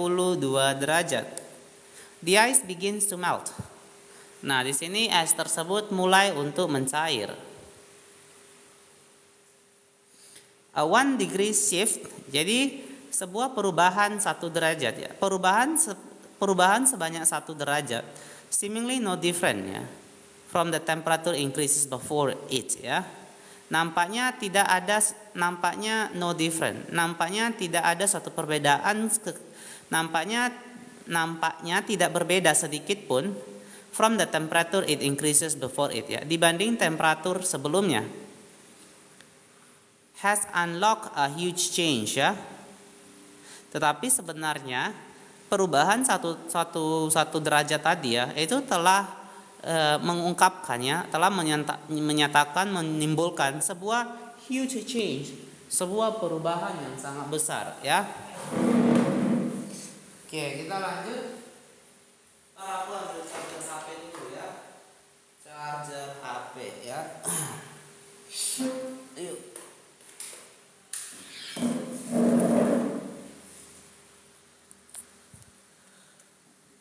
derajat. The ice begins to melt. Nah, di sini es tersebut mulai untuk mencair. A 1 degree shift, jadi sebuah perubahan 1 derajat ya. Perubahan sebanyak 1 derajat. Seemingly no different ya. From the temperature increases before it ya. Nampaknya no different. Nampaknya tidak ada suatu perbedaan. Nampaknya tidak berbeda sedikit pun. From the temperature it increases before it ya. Dibanding temperatur sebelumnya. Has unlocked a huge change ya. Tetapi sebenarnya perubahan satu derajat tadi ya, itu telah mengungkapkannya, telah menyatakan, menimbulkan sebuah huge change, sebuah perubahan yang sangat besar ya. Oke, kita lanjut. Aku ambil charger HP dulu ya. Charger HP ya. Yuk.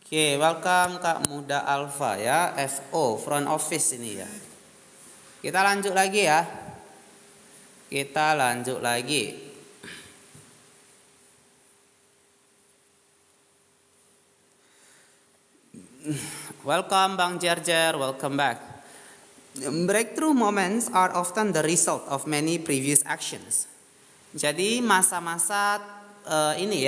Oke, welcome Kak Muda Alfa ya, FO, front office ini ya. Kita lanjut lagi ya. Welcome Bang Jerjer, welcome back. Breakthrough moments are often the result of many previous actions. Jadi masa-masa ini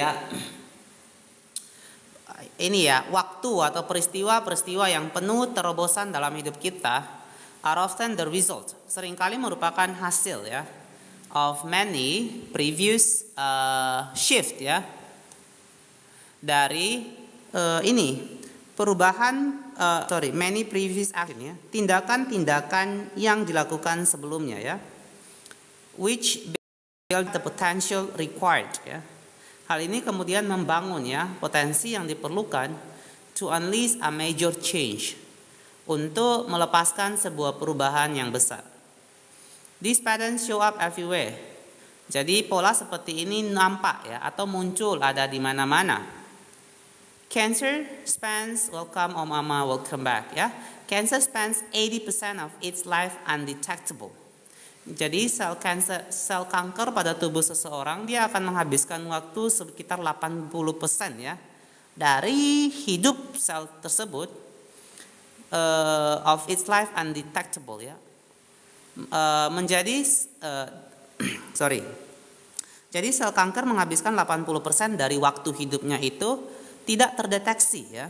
ya, waktu atau peristiwa-peristiwa yang penuh terobosan dalam hidup kita are often the result, seringkali merupakan hasil ya, of many previous shift ya, dari many previous action ya, tindakan-tindakan yang dilakukan sebelumnya ya, which build the potential required ya. Hal ini kemudian membangun ya potensi yang diperlukan to unleash a major change, untuk melepaskan sebuah perubahan yang besar. These patterns show up everywhere. Jadi pola seperti ini nampak ya atau muncul ada di mana-mana. Cancer spends, welcome Om Ama, welcome back ya. Cancer spends 80% of its life undetectable. Jadi sel kanker pada tubuh seseorang dia akan menghabiskan waktu sekitar 80% ya dari hidup sel tersebut of its life undetectable ya. Jadi sel kanker menghabiskan 80% dari waktu hidupnya itu tidak terdeteksi ya.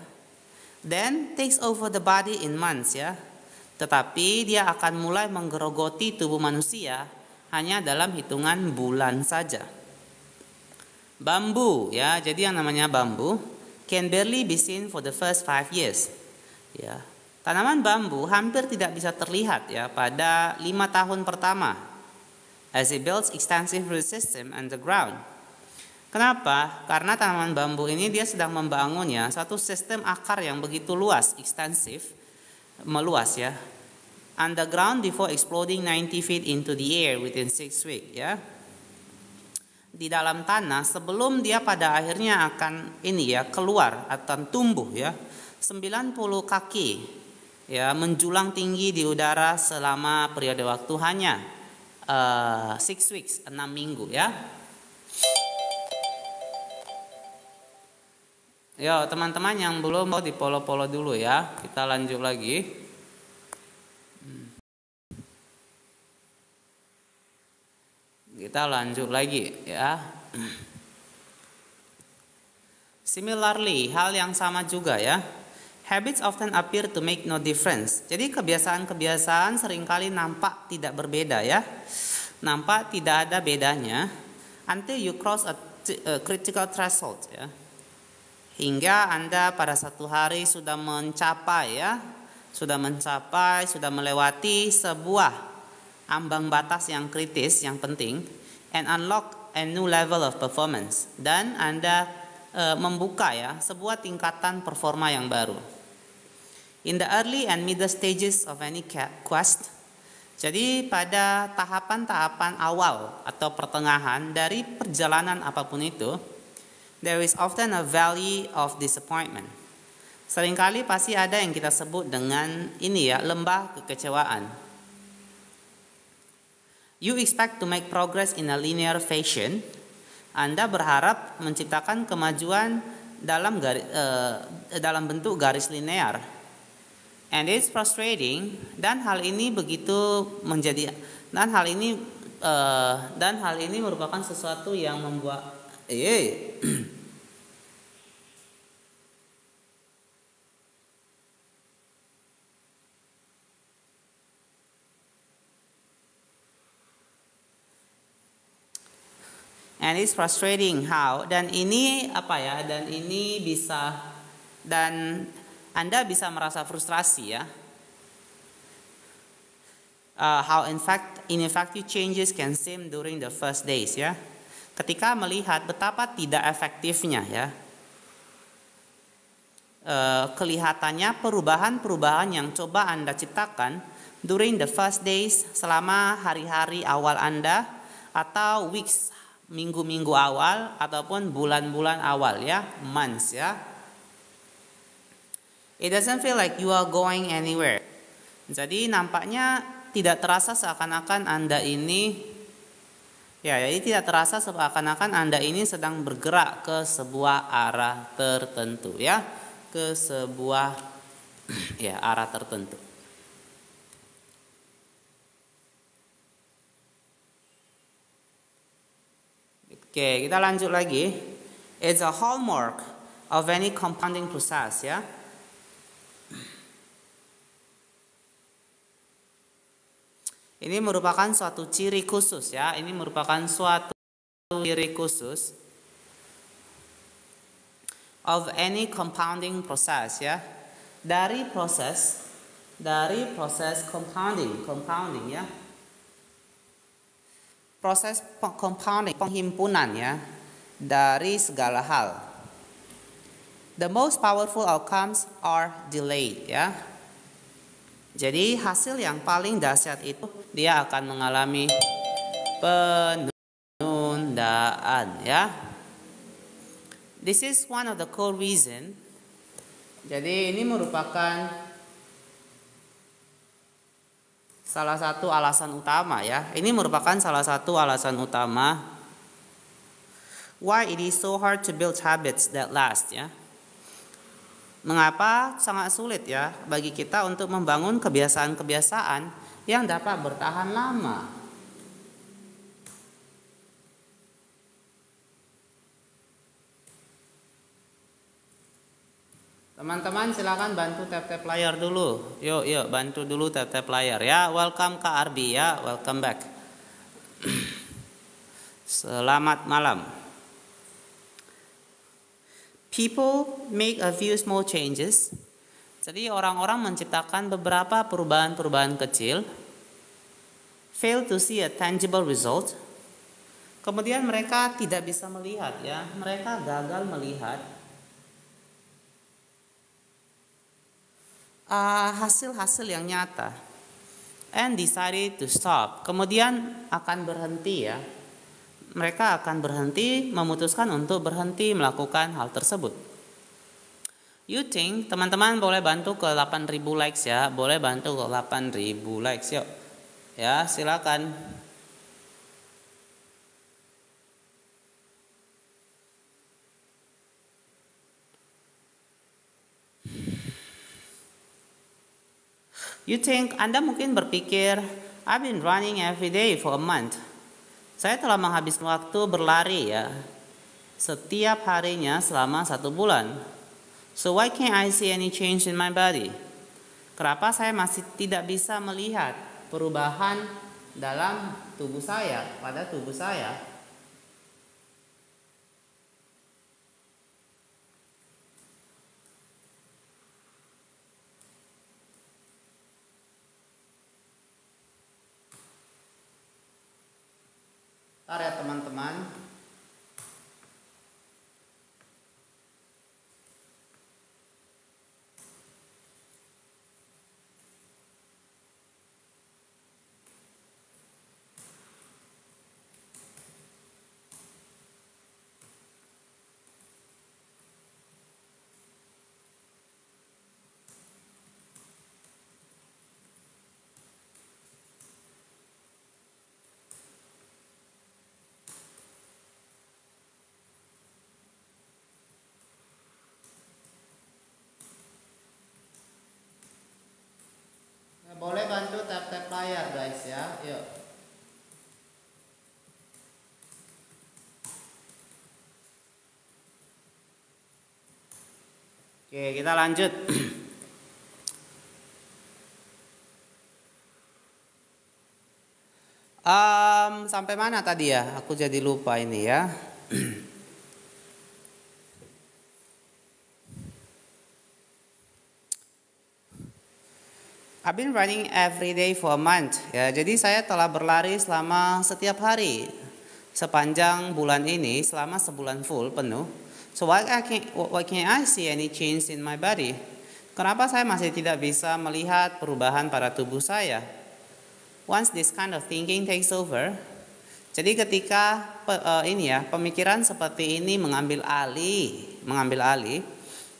Then takes over the body in months ya. Tetapi dia akan mulai menggerogoti tubuh manusia hanya dalam hitungan bulan saja. Bambu ya, jadi yang namanya bambu can barely be seen for the first 5 years. Ya. Tanaman bambu hampir tidak bisa terlihat ya pada 5 tahun pertama as it builds extensive root system underground. Kenapa? Karena tanaman bambu ini dia sedang membangun ya satu sistem akar yang begitu luas, ekstensif, meluas ya, underground before exploding 90 feet into the air within 6 weeks ya, di dalam tanah sebelum dia pada akhirnya akan keluar atau tumbuh ya 90 kaki ya, menjulang tinggi di udara selama periode waktu hanya 6 weeks, 6 minggu ya. Yo teman-teman yang belum mau di follow dulu ya. Kita lanjut lagi. Ya. Similarly, hal yang sama juga ya. Habits often appear to make no difference. Jadi kebiasaan-kebiasaan seringkali nampak tidak berbeda ya. Nampak tidak ada bedanya until you cross a critical threshold ya. Hingga Anda pada satu hari sudah mencapai ya, sudah melewati sebuah ambang batas yang kritis, yang penting, and unlock a new level of performance. Dan Anda membuka ya sebuah tingkatan performa yang baru. In the early and middle stages of any quest, jadi pada tahapan-tahapan awal atau pertengahan dari perjalanan apapun itu, there is often a valley of disappointment. Seringkali pasti ada yang kita sebut dengan ini ya, lembah kekecewaan. You expect to make progress in a linear fashion. Anda berharap menciptakan kemajuan dalam bentuk garis linear. And it's frustrating, dan hal ini merupakan sesuatu yang membuat and it's frustrating how, dan ini Anda bisa merasa frustrasi ya. How ineffective changes can seem during the first days ya. Ketika melihat betapa tidak efektifnya ya. Kelihatannya perubahan-perubahan yang coba Anda ciptakan during the first days, selama hari-hari awal Anda atau weeks, minggu-minggu awal ataupun bulan-bulan awal ya, months ya. It doesn't feel like you are going anywhere. Jadi nampaknya tidak terasa seakan-akan Anda ini sedang bergerak ke sebuah arah tertentu ya, ke sebuah arah tertentu. Oke, kita lanjut lagi. It's a hallmark of any compounding process ya. Ini merupakan suatu ciri khusus ya. Ini merupakan suatu ciri khusus of any compounding process ya. Dari proses compounding ya. Proses compounding, penghimpunan ya, dari segala hal. The most powerful outcomes are delayed ya. Jadi hasil yang paling dahsyat itu dia akan mengalami penundaan ya. This is one of the core reason. Jadi ini merupakan salah satu alasan utama ya. Ini merupakan salah satu alasan utama why it is so hard to build habits that last ya. Mengapa sangat sulit ya bagi kita untuk membangun kebiasaan-kebiasaan yang dapat bertahan lama. Teman-teman silakan bantu tap-tap layar dulu. Yuk bantu dulu tap-tap layar ya. Welcome Kak Arbi ya, welcome back. Selamat malam. People make a few small changes. Jadi orang-orang menciptakan beberapa perubahan-perubahan kecil. Fail to see a tangible result. Kemudian mereka tidak bisa melihat ya. Mereka gagal melihat hasil-hasil yang nyata. And decided to stop. Kemudian akan berhenti ya. Mereka akan berhenti, memutuskan untuk berhenti melakukan hal tersebut. You think, teman-teman boleh bantu ke 8.000 likes ya. Boleh bantu ke 8.000 likes yuk. Ya, silakan. You think, Anda mungkin berpikir, I've been running every day for a month. Saya telah menghabiskan waktu berlari ya, setiap harinya selama 1 bulan. So why can't I see any change in my body? Kenapa saya masih tidak bisa melihat perubahan dalam tubuh saya, pada tubuh saya? Bentar ya teman-teman. Boleh bantu tap-tap layar guys ya, yuk. Oke, kita lanjut. Sampai mana tadi ya? Aku jadi lupa ini ya. I've been running every day for a month. Ya, jadi saya telah berlari selama setiap hari sepanjang bulan ini, selama sebulan full penuh. So why can't I see any change in my body? Kenapa saya masih tidak bisa melihat perubahan pada tubuh saya? Once this kind of thinking takes over, jadi ketika pemikiran seperti ini mengambil alih,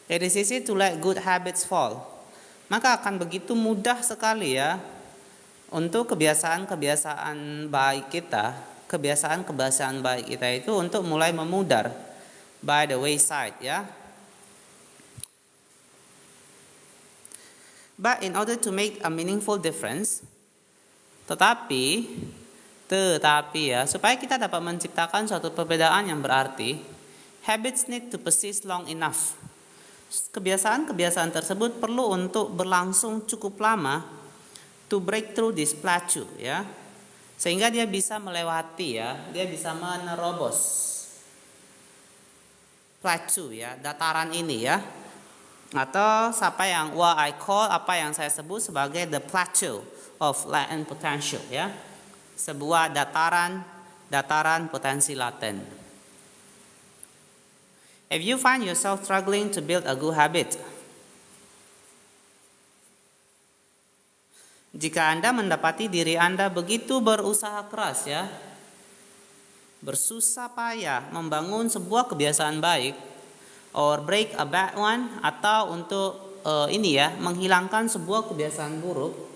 it is easy to let good habits fall. Maka akan begitu mudah sekali ya untuk kebiasaan-kebiasaan baik kita, kebiasaan-kebiasaan baik kita itu untuk mulai memudar by the wayside ya. But in order to make a meaningful difference, tetapi ya, supaya kita dapat menciptakan suatu perbedaan yang berarti, habits need to persist long enough. Kebiasaan-kebiasaan tersebut perlu untuk berlangsung cukup lama to break through this plateau ya. Sehingga dia bisa melewati ya, dia bisa menerobos plateau ya, dataran ini ya. Atau apa yang saya sebut sebagai the plateau of latent potential ya. Sebuah dataran potensi laten. If you find yourself struggling to build a good habit, jika Anda mendapati diri Anda begitu berusaha keras ya, bersusah payah membangun sebuah kebiasaan baik, or break a bad one, atau untuk menghilangkan sebuah kebiasaan buruk,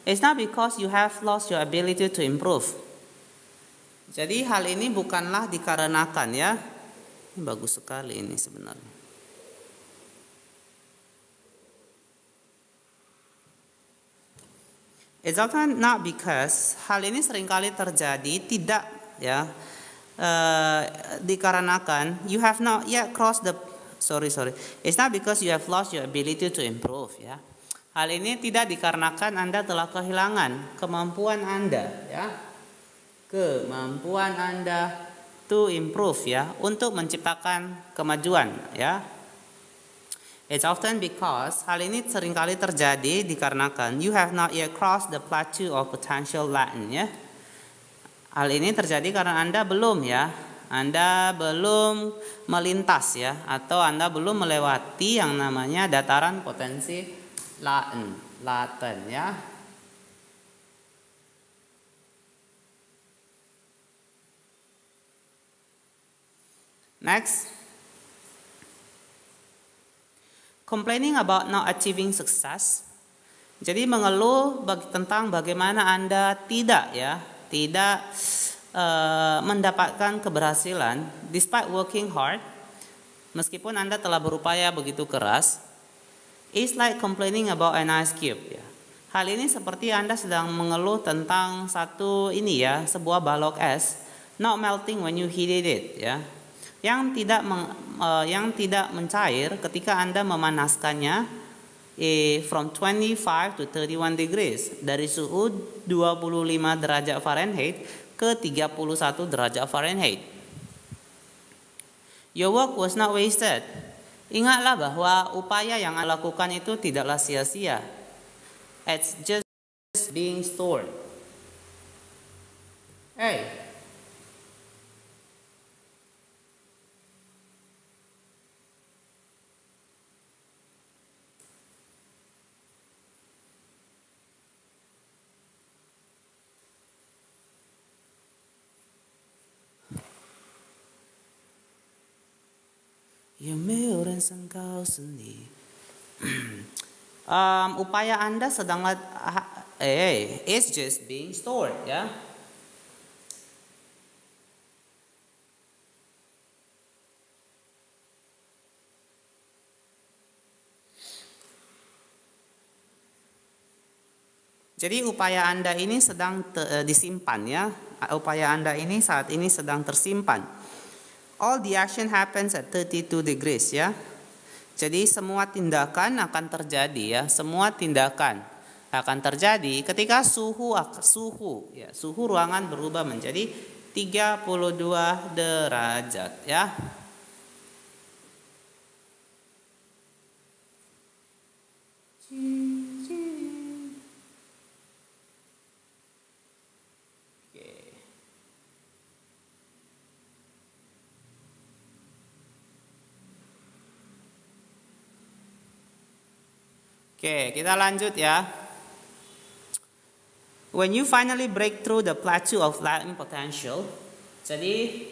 it's not because you have lost your ability to improve. Jadi hal ini bukanlah dikarenakan ya. Ini bagus sekali ini sebenarnya. It's often not because, hal ini seringkali terjadi tidak ya dikarenakan you have not yet crossed the It's not because you have lost your ability to improve ya. Hal ini tidak dikarenakan Anda telah kehilangan kemampuan Anda ya. Kemampuan Anda to improve ya, untuk menciptakan kemajuan ya. It's often because, hal ini seringkali terjadi dikarenakan you have not yet crossed the plateau of potential latent ya. Hal ini terjadi karena Anda belum melintas ya, atau Anda belum melewati yang namanya dataran potensi laten ya. Next, complaining about not achieving success. Jadi mengeluh tentang bagaimana Anda tidak mendapatkan keberhasilan despite working hard. meskipun Anda telah berupaya begitu keras, it's like complaining about an ice cube ya. Hal ini seperti Anda sedang mengeluh tentang sebuah balok es not melting when you heated it ya. Yang tidak mencair ketika Anda memanaskannya from 25 to 31 degrees, dari suhu 25 derajat Fahrenheit ke 31 derajat Fahrenheit. Your work was not wasted. Ingatlah bahwa upaya yang Anda lakukan itu tidaklah sia-sia. It's just being stored. Hey. Upaya Anda it's just being stored ya. Jadi upaya Anda ini sedang disimpan ya. Upaya Anda ini saat ini sedang tersimpan. All the action happens at 32 degrees ya. Jadi semua tindakan akan terjadi ya. Semua tindakan akan terjadi ketika suhu ruangan berubah menjadi 32 derajat ya. Oke, kita lanjut ya. When you finally break through the plateau of latent potential, jadi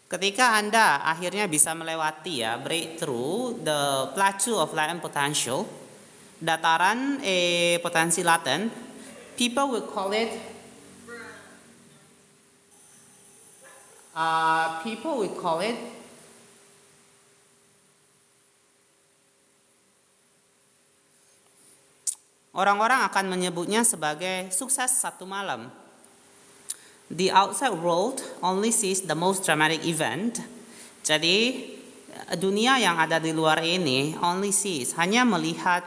ketika Anda akhirnya bisa melewati ya, break through the plateau of latent potential, dataran potensi laten, people will call it orang-orang akan menyebutnya sebagai sukses satu malam. The outside world only sees the most dramatic event. Jadi dunia yang ada di luar ini hanya melihat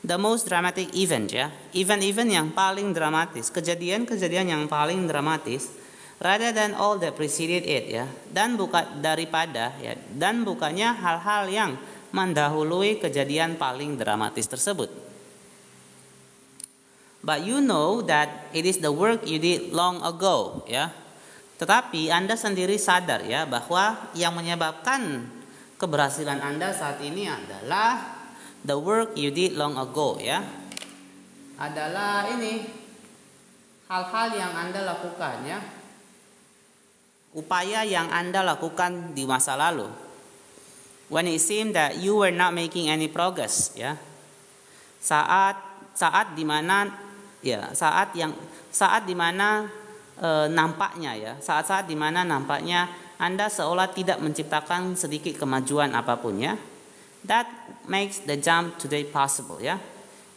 the most dramatic event ya. Event-event yang paling dramatis, kejadian-kejadian yang paling dramatis, rather than all that preceded it ya. Dan bukannya hal-hal yang mendahului kejadian paling dramatis tersebut. But you know that it is the work you did long ago ya. Tetapi Anda sendiri sadar ya bahwa yang menyebabkan keberhasilan Anda saat ini adalah the work you did long ago ya. Adalah hal-hal yang Anda lakukan ya. Upaya yang Anda lakukan di masa lalu. When it seemed that you were not making any progress ya. Saat dimana nampaknya Anda seolah tidak menciptakan sedikit kemajuan apapun ya. That makes the jump today possible ya.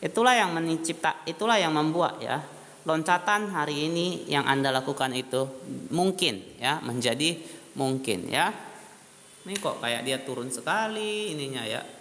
Itulah yang membuat ya loncatan hari ini yang Anda lakukan itu mungkin ya, menjadi mungkin ya. Ini kok kayak dia turun sekali ininya ya.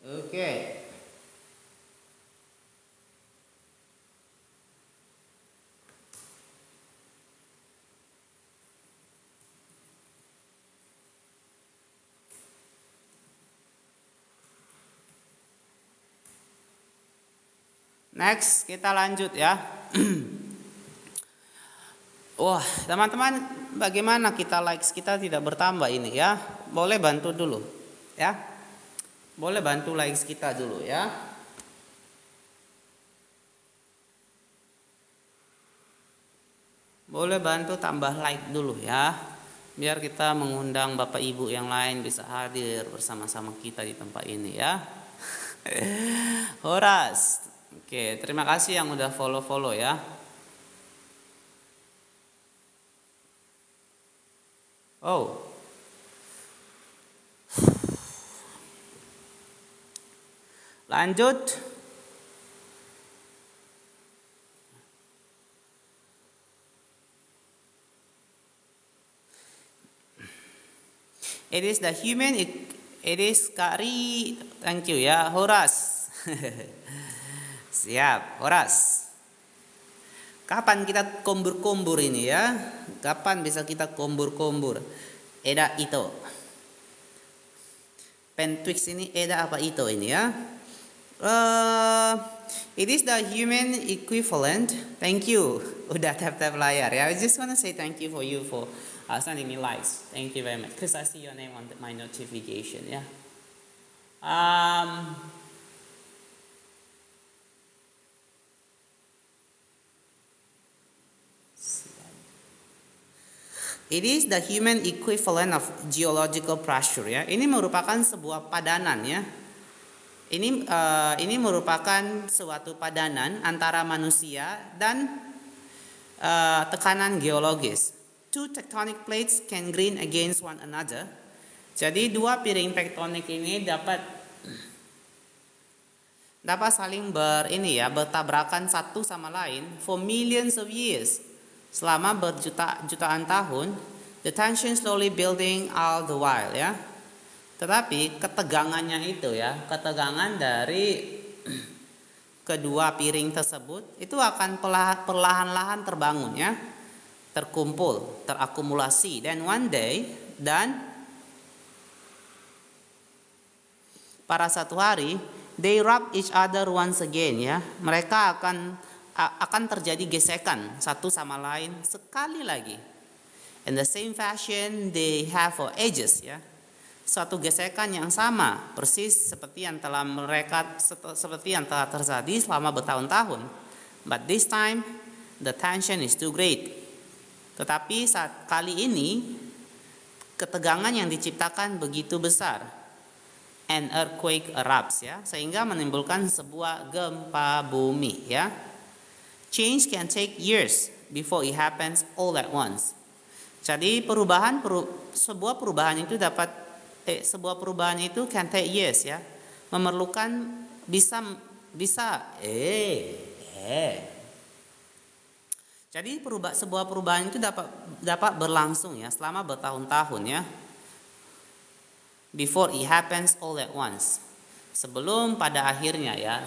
Oke. Next, kita lanjut ya. Wah, teman-teman, bagaimana kita likes kita tidak bertambah ini ya? Boleh bantu dulu ya. Boleh bantu likes kita dulu ya. Boleh bantu tambah like dulu ya. Biar kita mengundang Bapak Ibu yang lain bisa hadir bersama-sama kita di tempat ini ya. Horas. Oke, terima kasih yang udah follow-follow ya. Oh. Lanjut. It is the human, it is Kari, thank you ya, Horas. Siap, Horas. Kapan kita kombur-kombur ini ya? Kapan bisa kita kombur-kombur? Eda Ito. Pentwix ini Eda apa Ito ini ya? It is the human equivalent. Thank you. Udah tap-tap layar ya. I just want to say thank you for sending me likes. Thank you very much. Because I see your name on my notification. Yeah. It is the human equivalent of geological pressure. Ya. Ini merupakan sebuah padanan ya. Ini merupakan suatu padanan antara manusia dan tekanan geologis. Two tectonic plates can grind against one another. Jadi dua piring tektonik ini dapat saling bertabrakan satu sama lain for millions of years. Selama berjutaan tahun, the tension slowly building all the while ya. Tetapi ketegangannya itu ya, ketegangan dari kedua piring tersebut itu akan perlahan-lahan terbangun ya. Terkumpul, terakumulasi, dan one day pada satu hari they rub each other once again ya. Mereka akan terjadi gesekan satu sama lain sekali lagi. In the same fashion they have for ages ya. Suatu gesekan yang sama persis seperti yang telah terjadi selama bertahun-tahun. But this time the tension is too great. Tetapi saat kali ini ketegangan yang diciptakan begitu besar. An earthquake erupts ya, sehingga menimbulkan sebuah gempa bumi ya. Change can take years before it happens all at once. Jadi sebuah perubahan itu can take years ya. Memerlukan Jadi sebuah perubahan itu dapat berlangsung ya selama bertahun-tahun ya. Before it happens all at once. Sebelum pada akhirnya ya,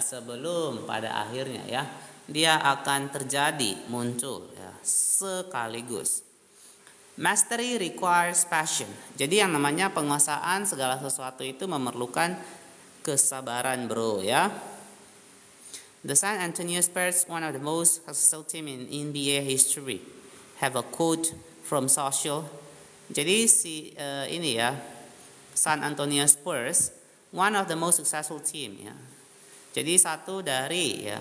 dia akan terjadi, muncul ya, sekaligus. Mastery requires passion. Jadi yang namanya penguasaan segala sesuatu itu memerlukan kesabaran, bro ya. The San Antonio Spurs, one of the most successful team in NBA history, have a quote from social. Jadi San Antonio Spurs, one of the most successful team ya. Jadi satu dari ya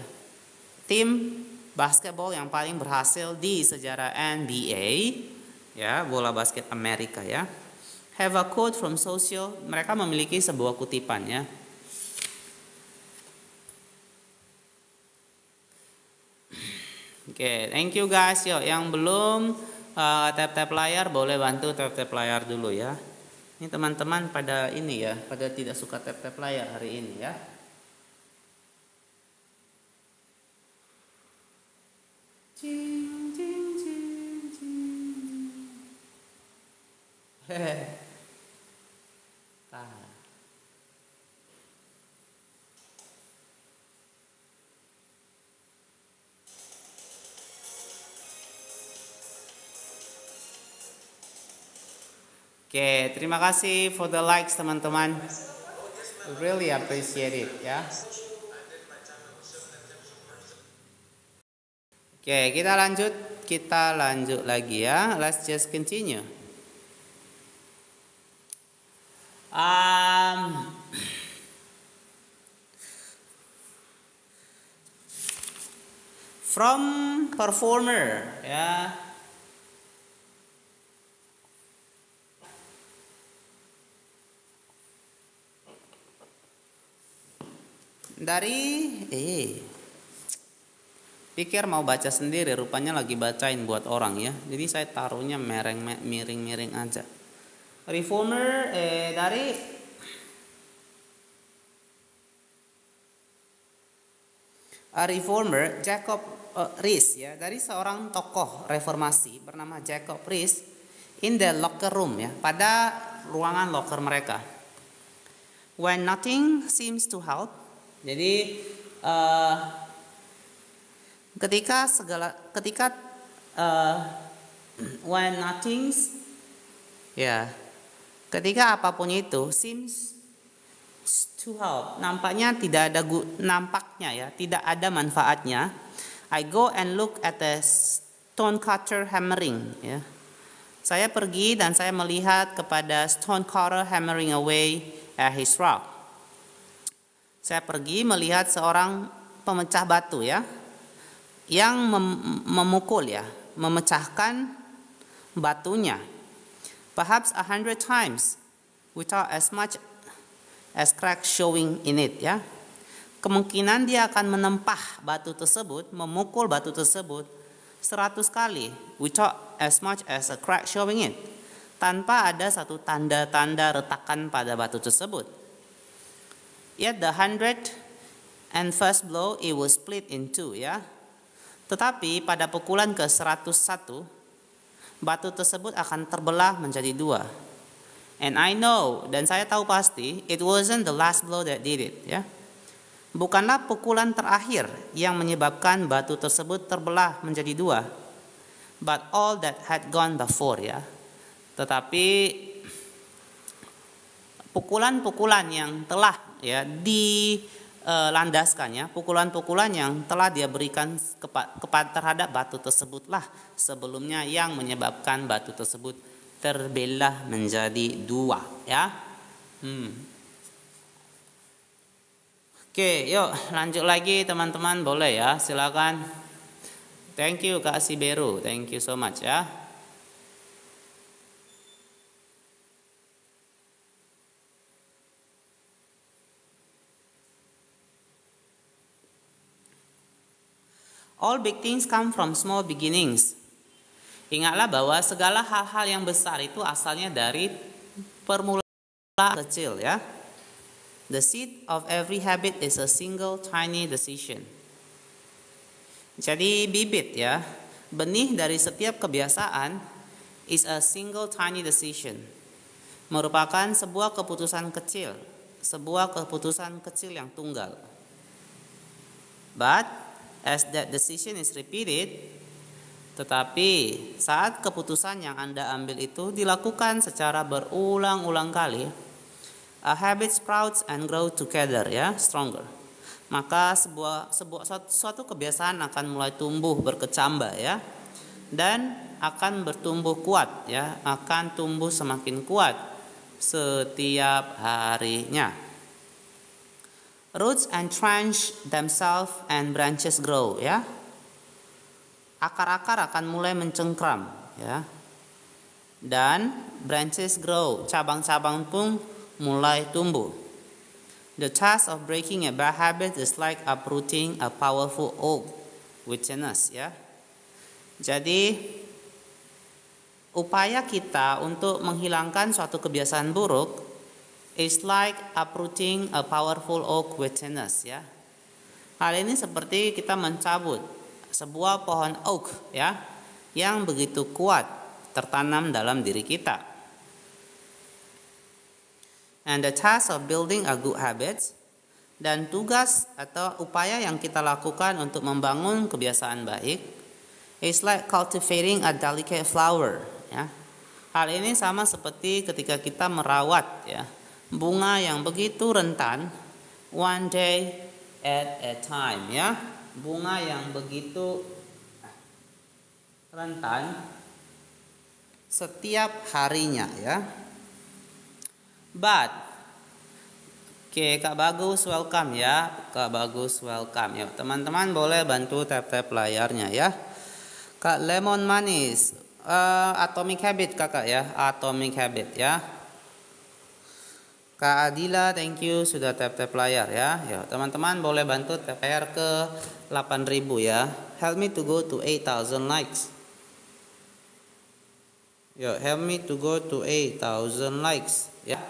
tim basketball yang paling berhasil di sejarah NBA ya, bola basket Amerika ya. Have a quote from social. Mereka memiliki sebuah kutipan ya. Oke, thank you guys. Yo, yang belum tap-tap layar boleh bantu tap-tap layar dulu ya. Ini teman-teman pada tidak suka tap-tap layar hari ini ya. Oke, terima kasih for the likes teman-teman. Really appreciate it ya. Oke, kita lanjut kita lanjut lagi ya. Let's just continue. From performer ya. Dari pikir mau baca sendiri, rupanya lagi bacain buat orang ya. Jadi saya taruhnya miring-miring aja. Reformer dari reformer Jacob Riis ya, dari seorang tokoh reformasi bernama Jacob Riis in the locker room ya, pada ruangan locker mereka. When nothing seems to help, jadi when nothing ya, ketika apapun itu seems to help, nampaknya tidak ada manfaatnya. I go and look at the stonecutter hammering ya. Saya pergi dan saya melihat kepada stonecutter hammering away at his rock. Saya pergi melihat seorang pemecah batu ya, yang memukul ya, memecahkan batunya. Perhaps 100 times without as much as crack showing in it ya. Kemungkinan dia akan menempah batu tersebut, memukul batu tersebut 100 kali without as much as a crack showing it, tanpa ada satu tanda-tanda retakan pada batu tersebut. Yet the 101st blow it was split in two ya. Tetapi pada pukulan ke 101, batu tersebut akan terbelah menjadi dua. And I know, dan saya tahu pasti, it wasn't the last blow that did it ya. Bukanlah pukulan terakhir yang menyebabkan batu tersebut terbelah menjadi dua, but all that had gone before ya. Tetapi pukulan-pukulan yang telah ya dilandaskan ya, pukulan-pukulan yang telah dia berikan terhadap batu tersebutlah sebelumnya yang menyebabkan batu tersebut terbelah menjadi dua ya. Oke, yuk lanjut lagi teman-teman, boleh ya, silakan. Thank you Kak Siberu, thank you so much ya. All big things come from small beginnings. Ingatlah bahwa segala hal-hal yang besar itu asalnya dari permulaan kecil ya. The seed of every habit is a single tiny decision. Jadi bibit ya, benih dari setiap kebiasaan is a single tiny decision. Merupakan sebuah keputusan kecil yang tunggal. But as that decision is repeated, tetapi saat keputusan yang Anda ambil itu dilakukan secara berulang-ulang kali, a habit sprouts and grow together ya, stronger. Maka suatu kebiasaan akan mulai tumbuh berkecambah ya, dan akan bertumbuh kuat ya, akan tumbuh semakin kuat setiap harinya. Roots entrench themselves and branches grow ya. Akar-akar akan mulai mencengkram ya. Dan branches grow, cabang-cabang pun mulai tumbuh. The task of breaking a bad habit is like uprooting a powerful oak within us ya. Jadi upaya kita untuk menghilangkan suatu kebiasaan buruk is like uprooting a powerful oak within us ya. Hal ini seperti kita mencabut sebuah pohon oak ya, yang begitu kuat tertanam dalam diri kita. And the task of building a good habits, dan tugas atau upaya yang kita lakukan untuk membangun kebiasaan baik is like cultivating a delicate flower ya. Hal ini sama seperti ketika kita merawat ya, bunga yang begitu rentan, one day at a time ya. Bunga yang begitu rentan setiap harinya ya. But oke, Kak Bagus welcome ya. Kak Bagus welcome. Yuk, teman-teman boleh bantu tap-tap layarnya ya. Kak Lemon Manis, Atomic Habit Kakak ya, Atomic Habit ya. Kak Adila, thank you sudah tap-tap layar ya. Yuk, teman-teman boleh bantu tap layar ke 8.000 ya. Help me to go to 8,000 likes. Yuk, help me to go to 8,000 likes ya.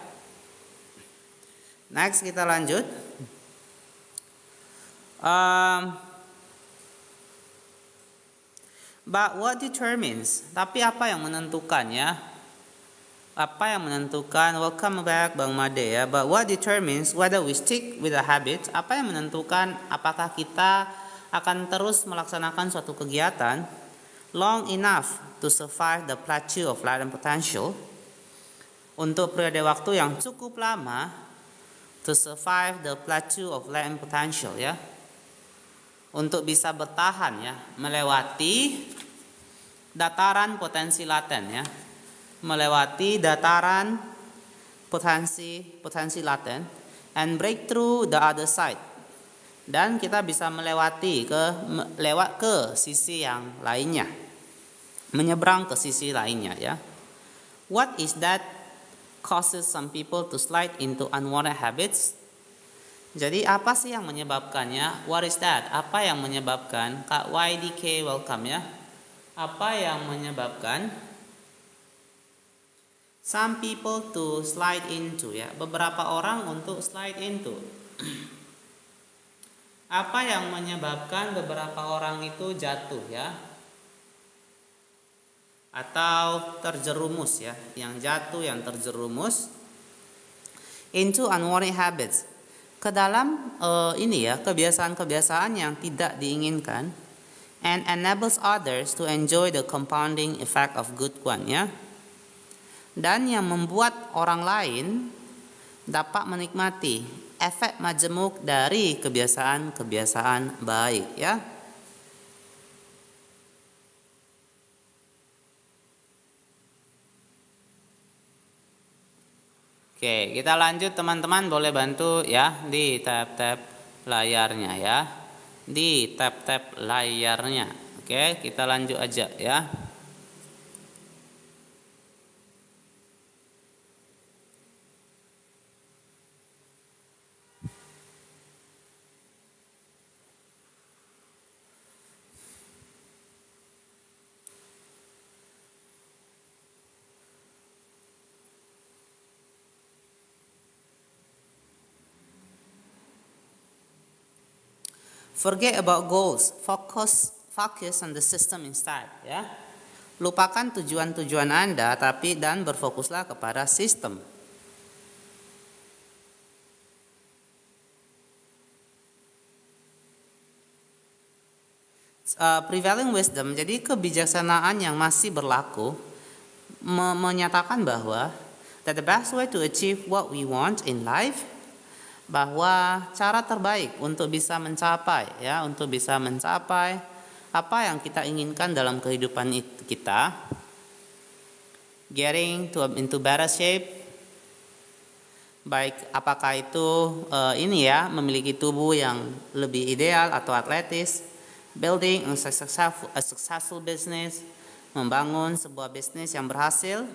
Next kita lanjut. But what determines? Tapi apa yang menentukan ya? Apa yang menentukan? Welcome back Bang Made ya. But what determines whether we stick with a habit? Apa yang menentukan apakah kita akan terus melaksanakan suatu kegiatan long enough to survive the plateau of latent potential? Untuk periode waktu yang cukup lama to survive the plateau of latent potential ya. Untuk bisa bertahan ya, melewati dataran potensi laten ya. Melewati dataran potensi laten and break through the other side. Dan kita bisa lewat ke sisi yang lainnya. Menyeberang ke sisi lainnya ya. What is that causes some people to slide into unwanted habits? Jadi apa sih yang menyebabkannya? What is that? Apa yang menyebabkan? Kak YDK welcome ya. Apa yang menyebabkan some people to slide into ya, beberapa orang untuk slide into. Apa yang menyebabkan beberapa orang itu jatuh ya? Atau terjerumus ya, yang jatuh, yang terjerumus into unwanted habits. Ke dalam ini ya, kebiasaan-kebiasaan yang tidak diinginkan and enables others to enjoy the compounding effect of good one ya. Dan yang membuat orang lain dapat menikmati efek majemuk dari kebiasaan-kebiasaan baik ya. Oke, kita lanjut teman-teman, boleh bantu ya di tap-tap layarnya ya. Di tap-tap layarnya. Oke, kita lanjut aja ya. Forget about goals, focus on the system instead ya. Lupakan tujuan-tujuan Anda dan berfokuslah kepada sistem. Prevailing wisdom, jadi kebijaksanaan yang masih berlaku menyatakan bahwa that the best way to achieve what we want in life, bahwa cara terbaik untuk bisa mencapai apa yang kita inginkan dalam kehidupan kita, getting into better shape, baik apakah itu memiliki tubuh yang lebih ideal atau atletis, building a successful business, membangun sebuah bisnis yang berhasil,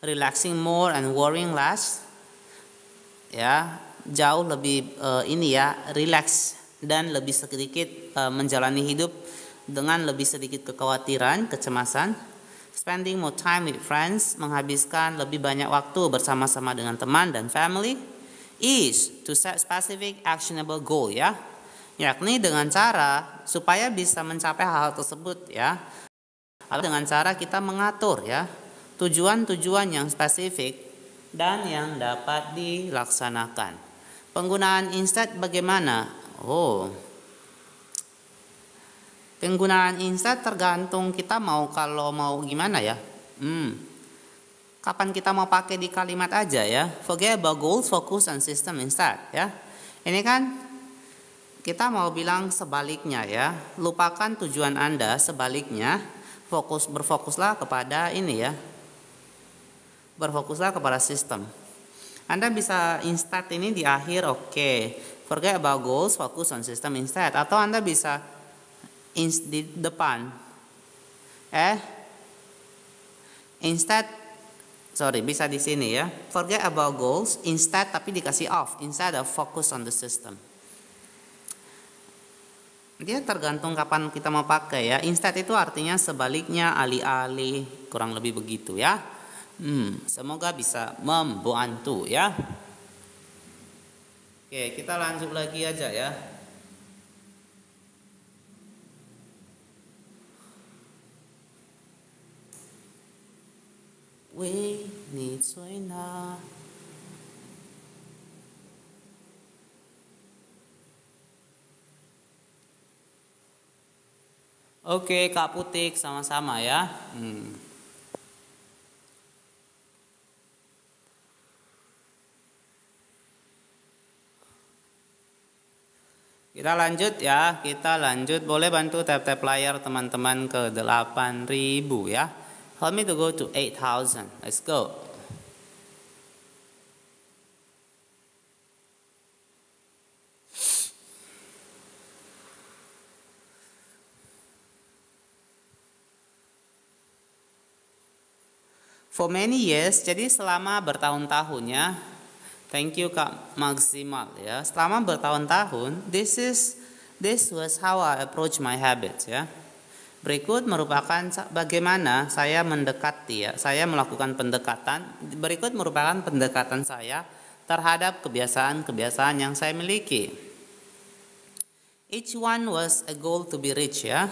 relaxing more and worrying less ya, jauh lebih relax dan lebih sedikit menjalani hidup dengan lebih sedikit kekhawatiran, kecemasan. Spending more time with friends, menghabiskan lebih banyak waktu bersama-sama dengan teman dan family, is to set specific actionable goal ya, yakni dengan cara supaya bisa mencapai hal tersebut ya, dengan cara kita mengatur ya tujuan-tujuan yang spesifik dan yang dapat dilaksanakan. Penggunaan instead bagaimana? Penggunaan instead tergantung kita kalau mau gimana ya. Kapan kita mau pakai di kalimat aja ya. Forget about goals, focus on system instead ya. Ini kan kita mau bilang sebaliknya ya. Lupakan tujuan Anda, sebaliknya berfokuslah kepada ini ya. Berfokuslah kepada sistem. Anda bisa insert ini di akhir, oke. Forget about goals, focus on system instead. Atau Anda bisa di depan. Bisa di sini ya. Forget about goals, instead tapi dikasih off. Instead of focus on the system. Dia tergantung kapan kita mau pakai ya. Instead itu artinya sebaliknya, alih-alih, kurang lebih begitu ya. Semoga bisa membantu ya. Oke, kita lanjut lagi aja ya. We need Suena. Oke, Kak Putik sama-sama ya. Kita lanjut ya, Boleh bantu tap-tap layar teman-teman ke 8.000 ya. Help me to go to 8,000. Let's go. For many years, jadi selama bertahun-tahun ya. Thank you Kak Maksimal ya. Selama bertahun-tahun, this was how I approach my habits ya. Berikut merupakan bagaimana saya mendekati ya. Saya melakukan pendekatan. Berikut merupakan pendekatan saya terhadap kebiasaan-kebiasaan yang saya miliki. Each one was a goal to be reached ya.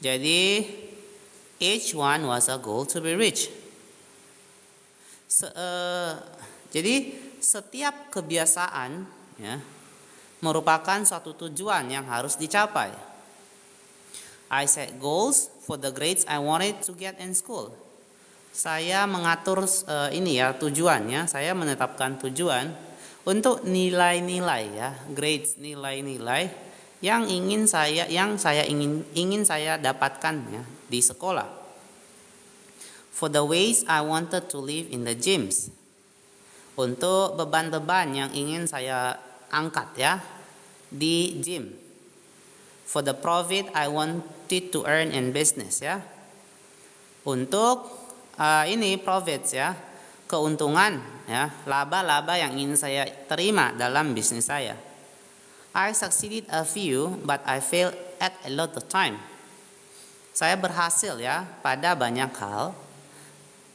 Jadi each one was a goal to be reached. Jadi setiap kebiasaan ya merupakan suatu tujuan yang harus dicapai. I set goals for the grades I wanted to get in school. Saya mengatur tujuannya. Saya menetapkan tujuan untuk nilai-nilai ya, grades, nilai-nilai yang ingin saya dapatkan ya di sekolah. For the ways I wanted to live in the gyms. Untuk beban-beban yang ingin saya angkat ya di gym. For the profit I wanted to earn in business ya. Untuk profits ya, keuntungan ya, laba-laba yang ingin saya terima dalam bisnis saya. I succeeded a few but I failed at a lot of time. Saya berhasil ya pada banyak hal.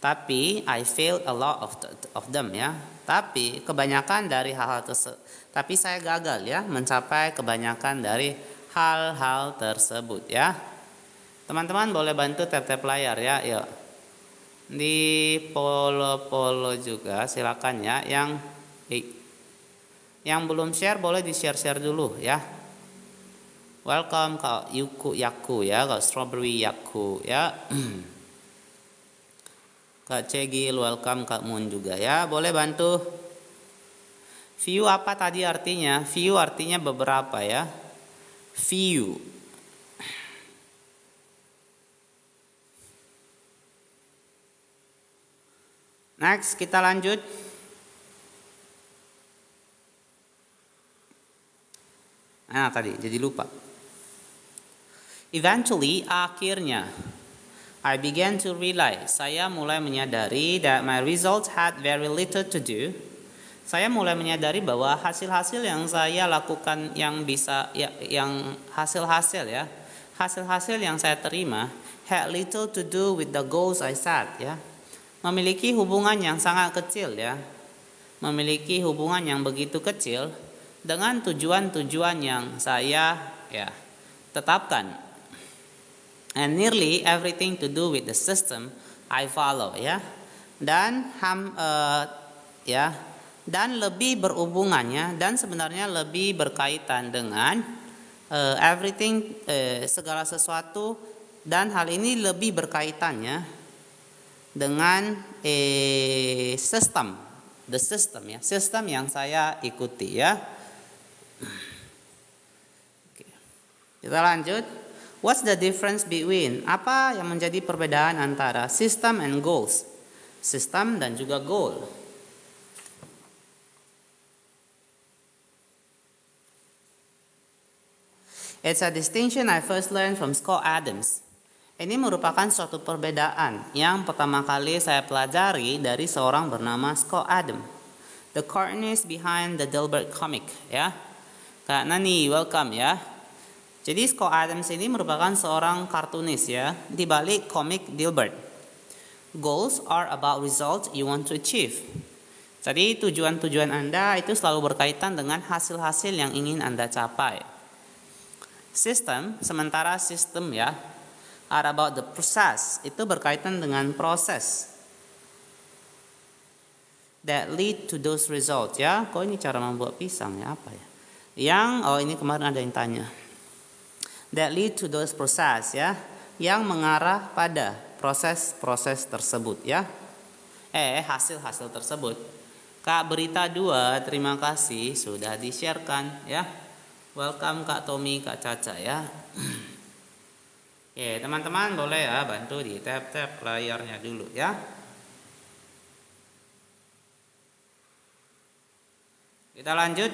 Tapi I failed a lot of them ya. Tapi kebanyakan dari hal-hal tersebut. Tapi saya gagal ya mencapai kebanyakan dari hal-hal tersebut ya. Teman-teman boleh bantu tap-tap layar ya. Yuk. Di polo juga silakan ya. Yang belum share boleh di-share dulu ya. Welcome Kak Yaku ya, Kak Strawberry Yaku ya. Kak Cegil, welcome Kak Moon juga ya. Boleh bantu. Few apa tadi artinya? Few artinya beberapa ya. Few. Next, kita lanjut. Tadi jadi lupa. Eventually, akhirnya I began to realize, saya mulai menyadari that my results had very little to do. Saya mulai menyadari bahwa hasil-hasil yang saya lakukan yang hasil-hasil yang saya terima had little to do with the goals I set ya. Memiliki hubungan yang sangat kecil ya. Memiliki hubungan yang begitu kecil dengan tujuan-tujuan yang saya tetapkan. And nearly everything to do with the system I follow ya. Dan lebih berhubungannya dan sebenarnya lebih berkaitan dengan segala sesuatu, dan hal ini lebih berkaitannya dengan sistem yang saya ikuti ya. Kita lanjut. What's the difference between? Apa yang menjadi perbedaan antara system and goals? Sistem dan juga goal. It's a distinction I first learned from Scott Adams. Ini merupakan suatu perbedaan yang pertama kali saya pelajari dari seorang bernama Scott Adams, the cartoonist behind the Dilbert comic, ya. Kak Nani, welcome ya. Jadi Scott Adams ini merupakan seorang kartunis ya, di balik komik Dilbert. Goals are about results you want to achieve. Jadi tujuan-tujuan Anda itu selalu berkaitan dengan hasil-hasil yang ingin Anda capai. System, sementara sistem ya, are about the process, itu berkaitan dengan proses that lead to those results ya. Kok ini cara membuat pisang ya, apa ya? Ini kemarin ada yang tanya. That lead to those process ya, yang mengarah pada proses-proses tersebut ya. Hasil-hasil tersebut. Kak Berita 2, terima kasih sudah di-sharekan ya. Welcome Kak Tommy, Kak Caca ya. Oke, teman-teman boleh ya bantu di tap-tap layarnya dulu ya. Kita lanjut.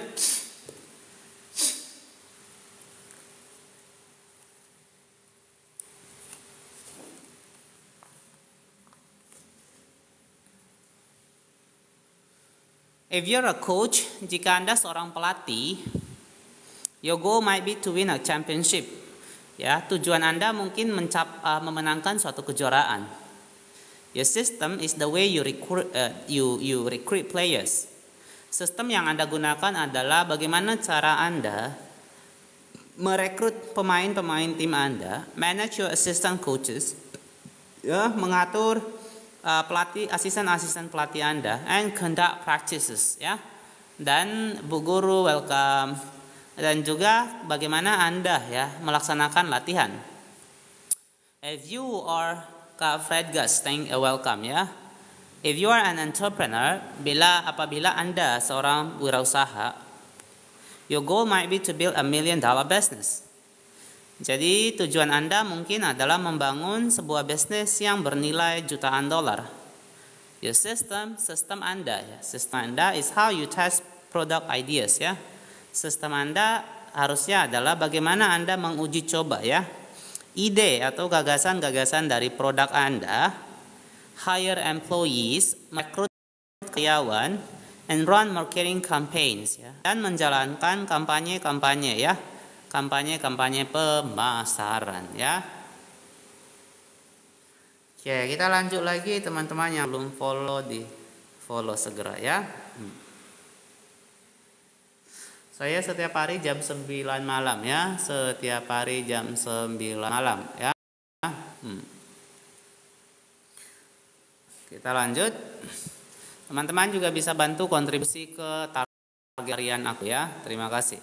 If you're a coach, jika Anda seorang pelatih, your goal might be to win a championship. Ya, tujuan Anda mungkin memenangkan suatu kejuaraan. Your system is the way you recruit players. Sistem yang Anda gunakan adalah bagaimana cara Anda merekrut pemain-pemain tim Anda, manage your assistant coaches, ya, mengatur asisten pelatih Anda, and conduct practices ya. Dan Bu Guru welcome. Dan juga bagaimana Anda ya melaksanakan latihan. If you are Kak Fred Gus, welcome ya. If you are an entrepreneur, apabila Anda seorang wirausaha, your goal might be to build $1 million business. Jadi tujuan Anda mungkin adalah membangun sebuah bisnis yang bernilai jutaan dolar. Your sistem Anda ya. Sistem Anda is how you test product ideas ya. Sistem Anda harusnya adalah bagaimana Anda menguji coba ya. Ide atau gagasan-gagasan dari produk Anda, hire employees, merekrut karyawan, and run marketing campaigns ya. Dan menjalankan kampanye-kampanye ya. Kampanye pemasaran ya. Oke, kita lanjut lagi teman-teman yang belum follow di follow segera ya. Saya setiap hari jam 9 malam ya. Setiap hari jam 9 malam ya. Kita lanjut. Teman-teman juga bisa bantu kontribusi ke target harian aku ya. Terima kasih.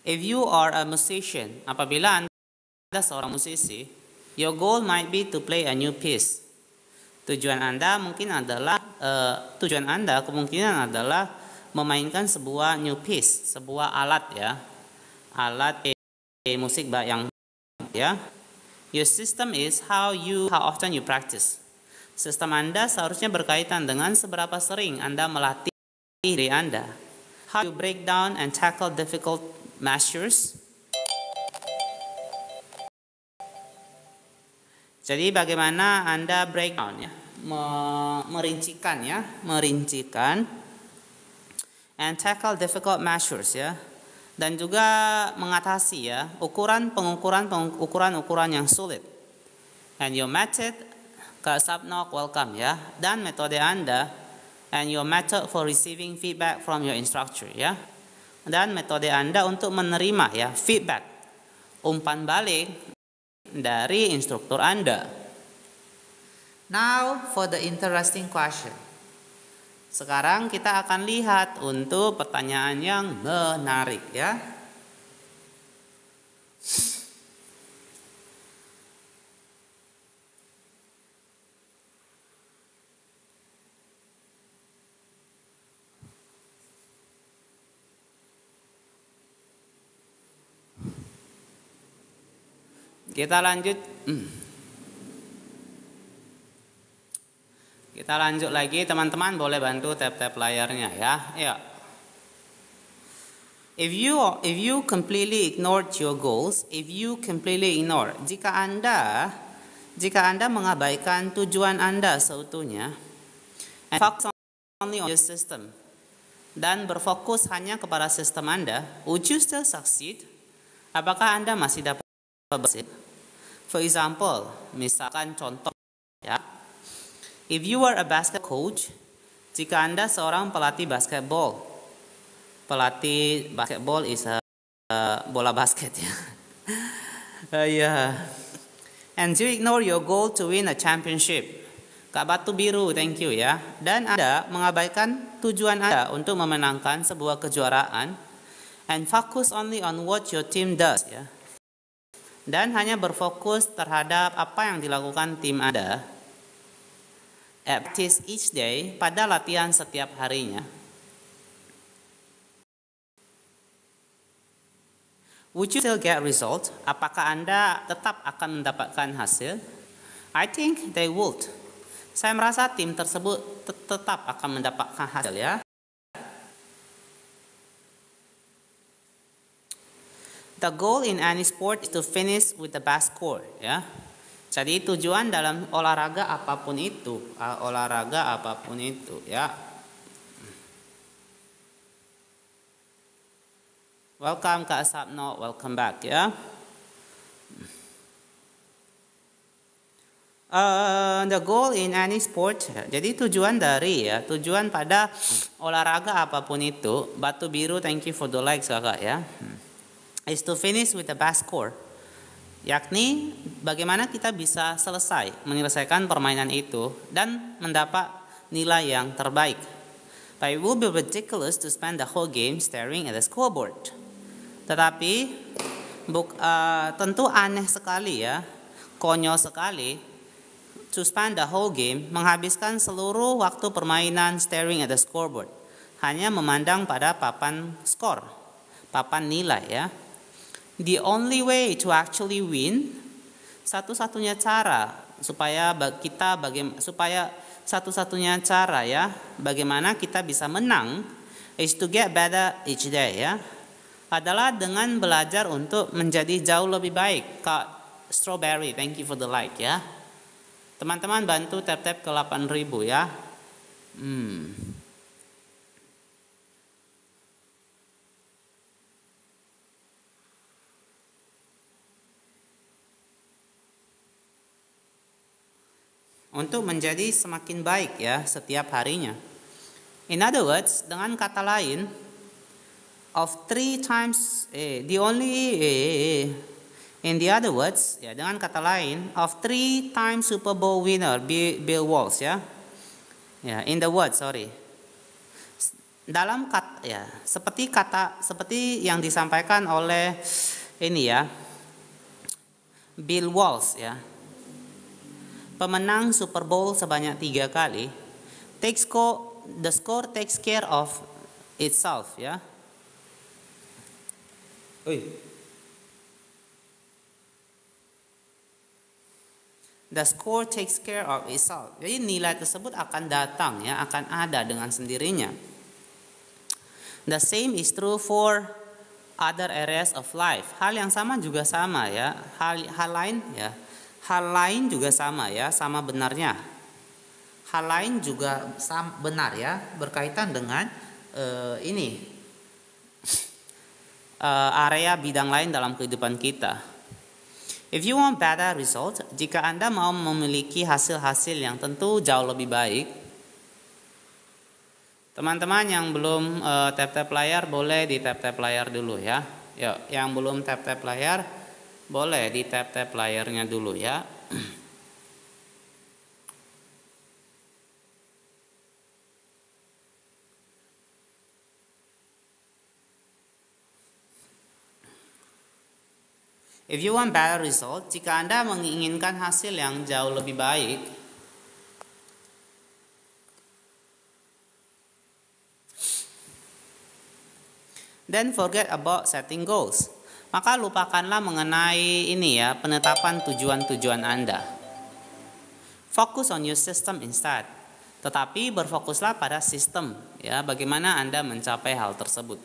If you are a musician, apabila Anda seorang musisi, your goal might be to play a new piece. Tujuan Anda kemungkinan adalah memainkan sebuah new piece, sebuah alat ya, alat musik yang ya. Your system is how often you practice. Sistem Anda seharusnya berkaitan dengan seberapa sering Anda melatih diri Anda. How you break down and tackle difficult measures. Jadi bagaimana Anda breakdown ya, merincikan and tackle difficult measures ya, dan juga mengatasi ya ukuran yang sulit. And your method, Kak Sapnok welcome ya, dan metode Anda and your method for receiving feedback from your instructor ya. Dan metode Anda untuk menerima ya feedback, umpan balik dari instruktur Anda. Now for the interesting question. Sekarang kita akan lihat untuk pertanyaan yang menarik ya. Kita lanjut. Kita lanjut lagi, teman-teman boleh bantu tap-tap layarnya ya. Ya. If you completely ignored your goals, jika Anda mengabaikan tujuan Anda seutuhnya, and focus only on your system, dan berfokus hanya kepada sistem Anda, would you still succeed? Apakah Anda masih dapat berhasil? For example, misalkan contoh ya. If you were a basketball coach, jika Anda seorang pelatih basketball is bola basket ya. Yeah. And you ignore your goal to win a championship. Kak Batu Biru, thank you ya. Dan Anda mengabaikan tujuan Anda untuk memenangkan sebuah kejuaraan, and focus only on what your team does ya. Dan hanya berfokus terhadap apa yang dilakukan tim Anda. Practice each day, pada latihan setiap harinya. Would you still get result? Apakah Anda tetap akan mendapatkan hasil? I think they would. Saya merasa tim tersebut tetap akan mendapatkan hasil ya. The goal in any sport is to finish with the best score ya. Jadi tujuan dalam olahraga apapun itu ya. Welcome Kak Sapno, welcome back ya. The goal in any sport, jadi tujuan pada olahraga apapun itu, Batu Biru, thank you for the likes kakak ya, is to finish with the best score, yakni bagaimana kita bisa menyelesaikan permainan itu dan mendapat nilai yang terbaik. But it will be ridiculous to spend the whole game staring at the scoreboard. Tetapi tentu aneh sekali ya, konyol sekali to spend the whole game, menghabiskan seluruh waktu permainan staring at the scoreboard, hanya memandang pada papan skor, papan nilai ya. The only way to actually win, satu-satunya cara bagaimana kita bisa menang is to get better each day ya, adalah dengan belajar untuk menjadi jauh lebih baik. Kak Strawberry, thank you for the like ya. Teman-teman bantu tap-tap ke 8.000 ya. Untuk menjadi semakin baik ya setiap harinya. In other words, dengan kata lain, dengan kata lain, of 3 times Super Bowl winner Bill Walsh ya. Ya, in the words, sorry. Dalam kata ya, seperti yang disampaikan oleh ini ya, Bill Walsh ya. Pemenang Super Bowl sebanyak 3 kali, the score takes care of itself ya. The score takes care of itself. Jadi nilai tersebut akan datang ya, akan ada dengan sendirinya. The same is true for other areas of life. Hal yang sama juga sama ya. Hal lain juga sama ya, sama benarnya. Hal lain juga benar ya, berkaitan dengan area bidang lain dalam kehidupan kita. If you want better result, jika Anda mau memiliki hasil-hasil yang tentu jauh lebih baik, teman-teman yang belum tap-tap layar boleh di tap-tap layar dulu ya. Yuk, yang belum tap-tap layar boleh di tap-tap layarnya dulu ya. If you want better result, jika Anda menginginkan hasil yang jauh lebih baik, then forget about setting goals. Maka lupakanlah mengenai ini ya, penetapan tujuan-tujuan Anda. Fokus on your system instead. Tetapi berfokuslah pada sistem ya, bagaimana Anda mencapai hal tersebut.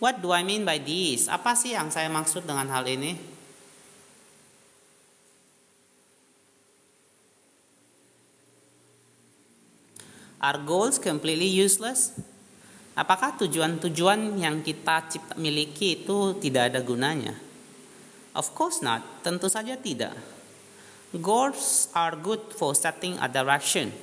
What do I mean by this? Apa sih yang saya maksud dengan hal ini? Are goals completely useless? Apakah tujuan-tujuan yang kita miliki itu tidak ada gunanya? Of course not, tentu saja tidak. Goals are good for setting a direction.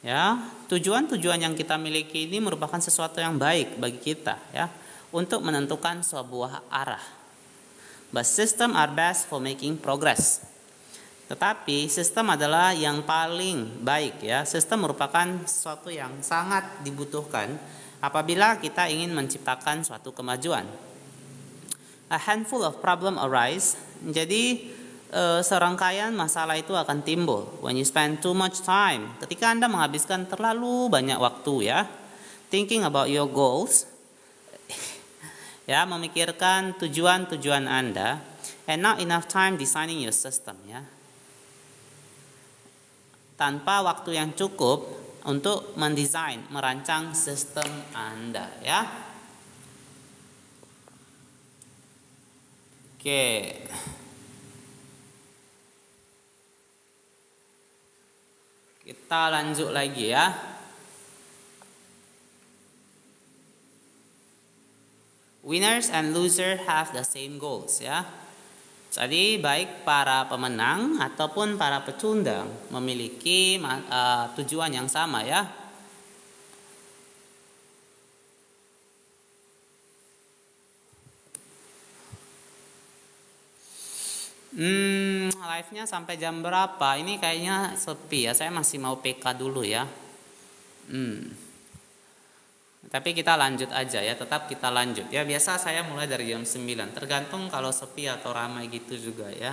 Ya, tujuan-tujuan yang kita miliki ini merupakan sesuatu yang baik bagi kita ya, untuk menentukan sebuah arah. But system are best for making progress. Tetapi sistem adalah yang paling baik ya. Sistem merupakan sesuatu yang sangat dibutuhkan apabila kita ingin menciptakan suatu kemajuan. A handful of problem arise. Jadi serangkaian masalah itu akan timbul when you spend too much time. Ketika Anda menghabiskan terlalu banyak waktu ya, thinking about your goals, ya, memikirkan tujuan-tujuan Anda, and not enough time designing your system ya. Tanpa waktu yang cukup untuk mendesain, merancang sistem Anda ya. Oke. Kita lanjut lagi ya. Winners and losers have the same goals ya. Jadi baik para pemenang ataupun para pecundang memiliki tujuan yang sama ya. Live-nya sampai jam berapa? Ini kayaknya sepi ya. Saya masih mau PK dulu ya. Tapi kita lanjut aja ya, tetap kita lanjut ya. Biasa saya mulai dari jam 9, tergantung kalau sepi atau ramai gitu juga ya.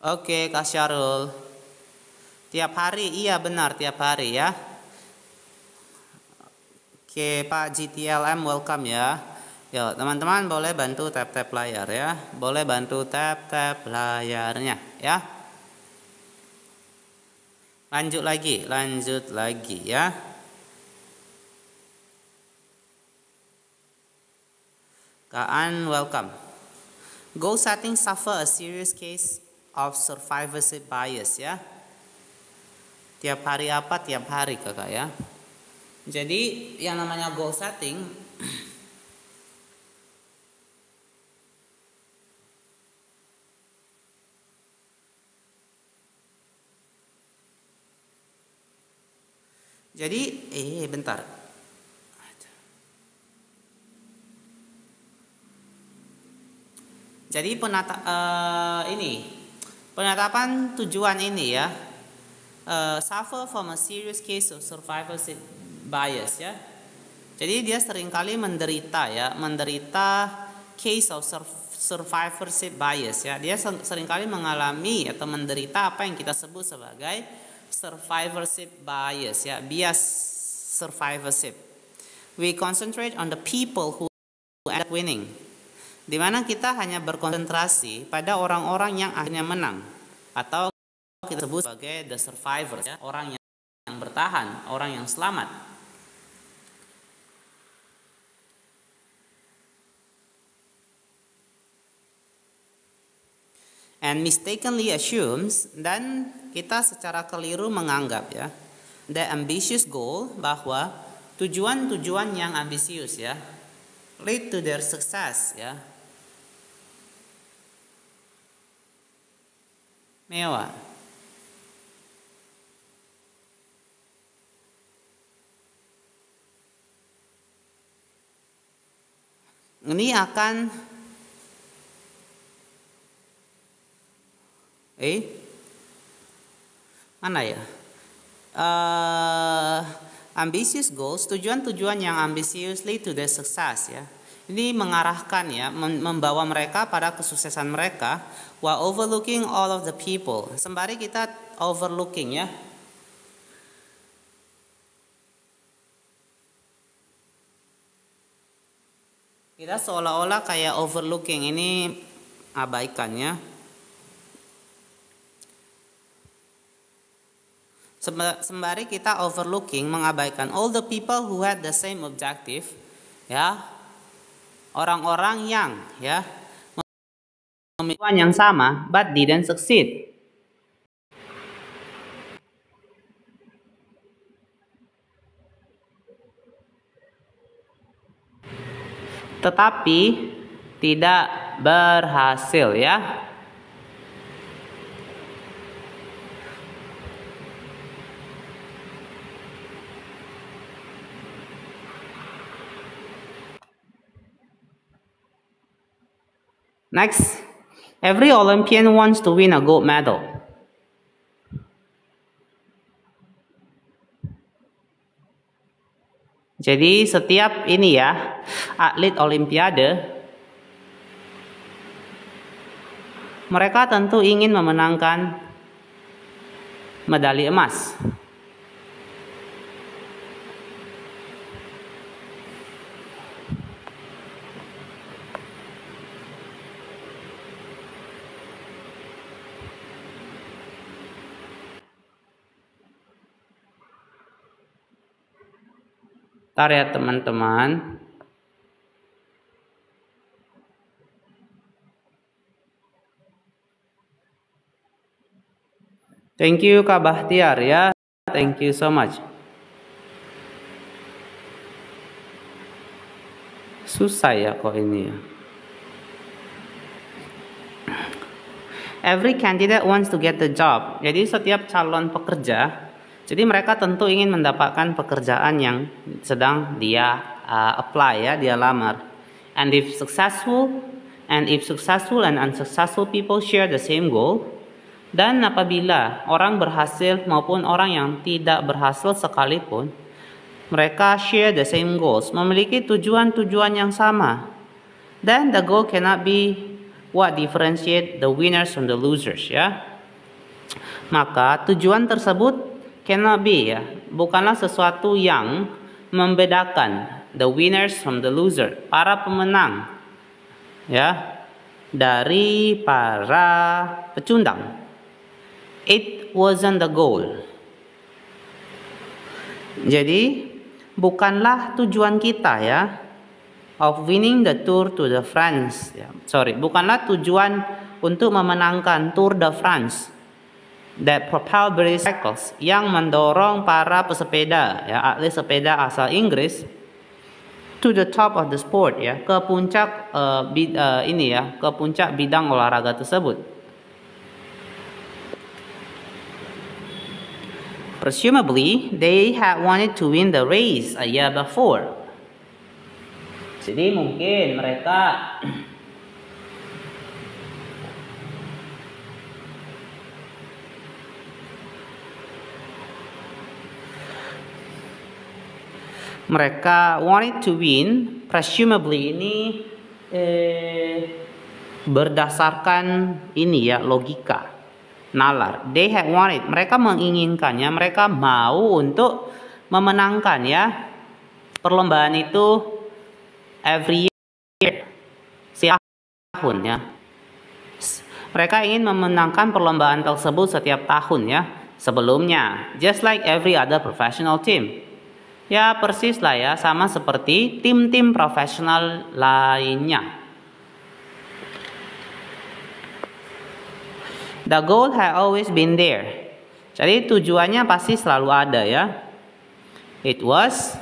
Oke, Kak Syarul. Tiap hari, iya benar tiap hari ya. Oke, Pak GTLM welcome ya. Yo, teman-teman boleh bantu tap-tap layar ya. Boleh bantu tap-tap layarnya ya. Lanjut lagi ya. Kak An welcome. Goal setting suffer a serious case of survivorship bias ya. Tiap hari apa? Tiap hari kakak ya. Jadi yang namanya goal setting jadi bentar. Jadi penetapan tujuan ini ya, suffer from a serious case of survivorship bias ya. Jadi dia seringkali menderita case of survivorship bias ya. Dia seringkali mengalami atau menderita apa yang kita sebut sebagai survivorship bias ya, bias survivorship. We concentrate on the people who end up winning. Di mana kita hanya berkonsentrasi pada orang-orang yang akhirnya menang, atau kita sebut sebagai the survivors ya, orang yang bertahan, orang yang selamat. And mistakenly assumes, dan kita secara keliru menganggap ya, the ambitious goal, bahwa tujuan-tujuan yang ambisius ya, lead to their success ya, mewah. Ini akan mana ya? Ambitious goals, tujuan-tujuan yang ambisius lead to their success ya. Ini mengarahkan ya, membawa mereka pada kesuksesan mereka while overlooking all of the people. Sembari kita overlooking ya. Kita seolah-olah kayak overlooking, ini abaikannya. Sembari kita overlooking, mengabaikan all the people who had the same objective, ya, orang-orang yang ya memiliki tujuan yang sama but didn't succeed. Tetapi tidak berhasil ya. Next, every Olympian wants to win a gold medal. Jadi setiap ini ya, atlet olimpiade, mereka tentu ingin memenangkan medali emas. Bentar ya teman-teman. Thank you Kak Bahtiar ya. Thank you so much. Susah ya kok ini ya. Every candidate wants to get the job. Jadi setiap calon pekerja, jadi mereka tentu ingin mendapatkan pekerjaan yang sedang dia apply ya, dia lamar. And if successful and unsuccessful people share the same goal, dan apabila orang berhasil maupun orang yang tidak berhasil sekalipun, mereka share the same goals, memiliki tujuan-tujuan yang sama, then the goal cannot be what differentiate the winners from the losers ya. Maka tujuan tersebut cannot be ya, bukanlah sesuatu yang membedakan the winners from the loser, para pemenang ya dari para pecundang. It wasn't the goal. Jadi bukanlah tujuan kita ya of winning the Tour de France ya. Bukanlah tujuan untuk memenangkan Tour de France that propel British cycles, yang mendorong para pesepeda ya, atlet sepeda asal Inggris to the top of the sport ya, ke puncak ke puncak bidang olahraga tersebut. Presumably they had wanted to win the race a year before. Jadi mungkin mereka wanted to win, presumably ini berdasarkan ini ya, logika nalar. They had wanted, mereka menginginkannya, mereka mau untuk memenangkan ya perlombaan itu every year, setiap tahun ya. Mereka ingin memenangkan perlombaan tersebut setiap tahun ya sebelumnya, just like every other professional team. Ya persis lah ya, sama seperti tim-tim profesional lainnya. The goal had always been there. Jadi tujuannya pasti selalu ada ya. It was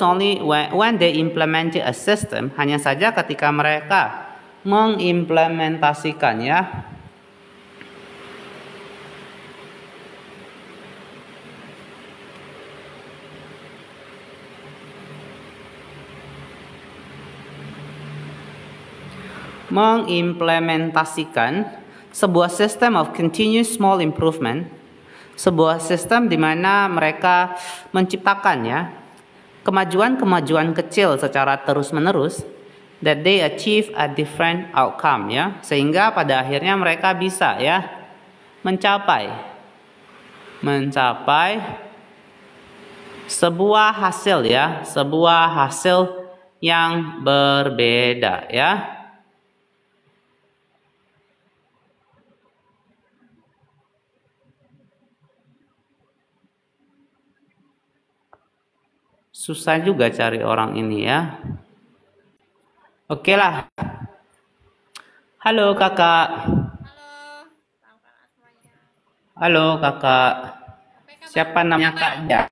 only when they implemented a system, hanya saja ketika mereka mengimplementasikan ya sebuah system of continuous small improvement, Sebuah sistem di mana mereka menciptakan ya kemajuan-kemajuan kecil secara terus-menerus that they achieve a different outcome ya, sehingga pada akhirnya mereka bisa ya mencapai sebuah hasil ya, sebuah hasil yang berbeda ya. Susah juga cari orang ini ya. Oke lah. Halo kakak. Halo kakak. Siapa namanya Kak Ja?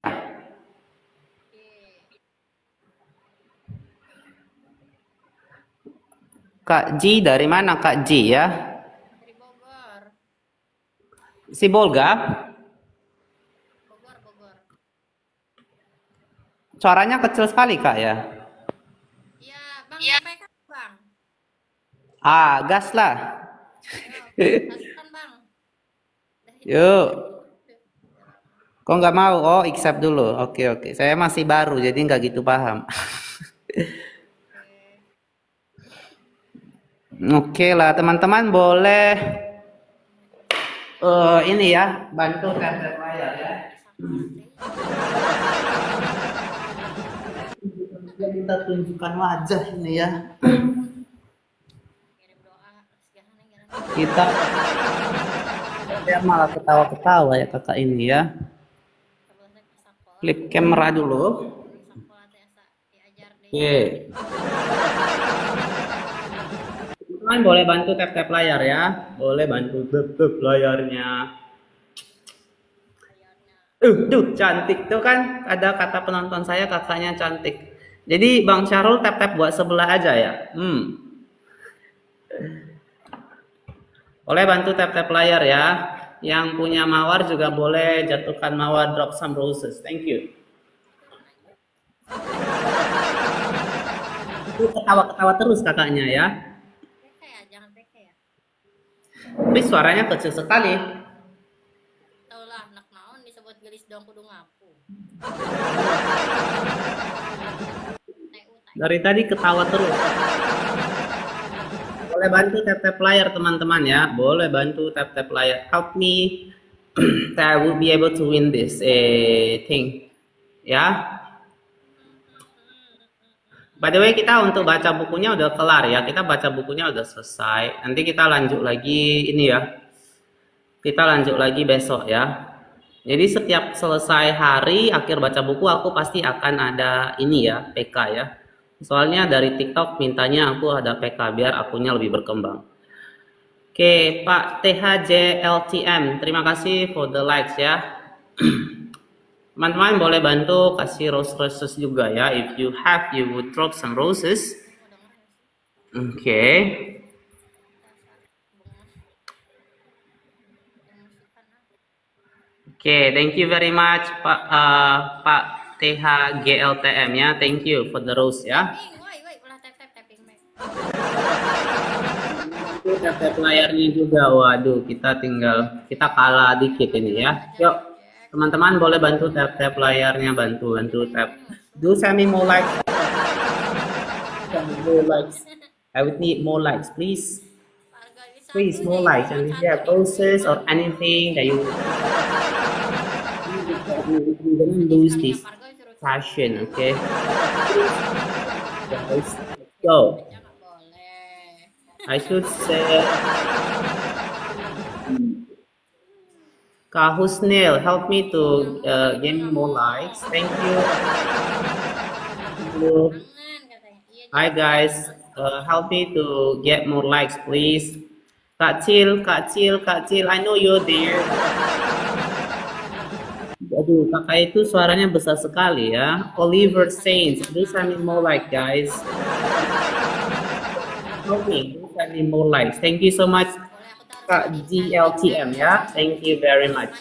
Kak Ji dari mana Kak Ji ya? Dari Bogor. Si Bolga? Bogor. Suaranya kecil sekali Kak ya? Iya, Bang, sampaikan Bang. Gas lah. Kasihan Bang. Yuk. Kok nggak mau? Oh, accept dulu. Oke. Saya masih baru, jadi nggak gitu paham. Oke lah, teman-teman boleh ini ya, bantu tap-tap layar ya. Kita tunjukkan wajah ini ya. Kita dia malah ketawa-ketawa ya kakak ini ya. Flip kamera dulu. Oke. Teman boleh bantu tap-tap layar ya. Boleh bantu tap-tap layarnya. Cantik tuh kan. Ada kata penonton saya kakaknya cantik. Jadi Bang Syahrul tap-tap buat sebelah aja ya. Boleh bantu tap-tap layar ya. Yang punya mawar juga boleh jatuhkan mawar, drop some roses. Thank you. Ketawa-ketawa terus kakaknya ya. Jangan peke ya. Tapi suaranya kecil sekali. Tahu lah, anak naon disebut gelis dong kudu ngaku. Dari tadi ketawa terus. Boleh bantu tap-tap layar teman-teman ya. Boleh bantu tap-tap layar. Help me that I will be able to win this thing. Ya. By the way, kita untuk baca bukunya udah kelar ya. Kita baca bukunya udah selesai. Nanti kita lanjut lagi ini ya. Kita lanjut lagi besok ya. Jadi setiap selesai hari akhir baca buku aku pasti akan ada ini ya, PK ya. Soalnya dari TikTok mintanya aku ada PK biar akunnya lebih berkembang. Oke, Pak THJLTM, terima kasih for the likes ya. Teman-teman boleh bantu kasih roses juga ya. If you have, you would drop some roses. Oke. Oke, thank you very much Pak THGLTM ya. Thank you for the rose ya. Tap layarnya juga. Waduh, kita kalah dikit ini ya. Yuk. Teman-teman boleh bantu tap layarnya, bantu tap. Do send me more likes. I would need more likes, please. Please, more likes. And if you have roses or anything that you don't lose this passion, okay? Guys, let's go. I should say. Kak Husnil, help me to gain more likes. Thank you. Hi guys, help me to get more likes, please. Kak Cil, I know you're there. Aduh, kakak itu suaranya besar sekali ya. Oliver Saints, do send me more like guys. Okay, do send me more likes. Thank you so much. Kak GLTM ya, thank you very much.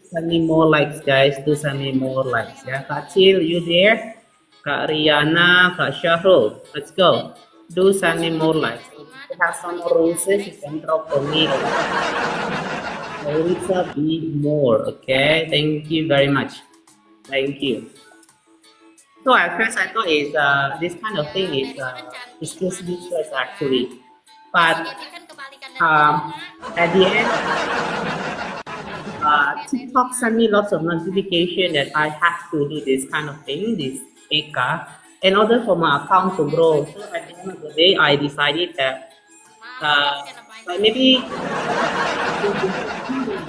Send me more likes guys, do send me more likes ya. Kak Cil, you there? Kak Riana, Kak Syahrul, let's go. Do send me more likes. If you have some more roses, you can drop for me. A little bit more, okay? Thank you very much. Thank you. So at first I thought is this kind of thing is just useless actually, but Debbie kan kebalikan dari um, at the end TikTok sent me lots of notification that I have to do this kind of thing, this EK, in order for my account to grow. So at the end of the day, I decided that like maybe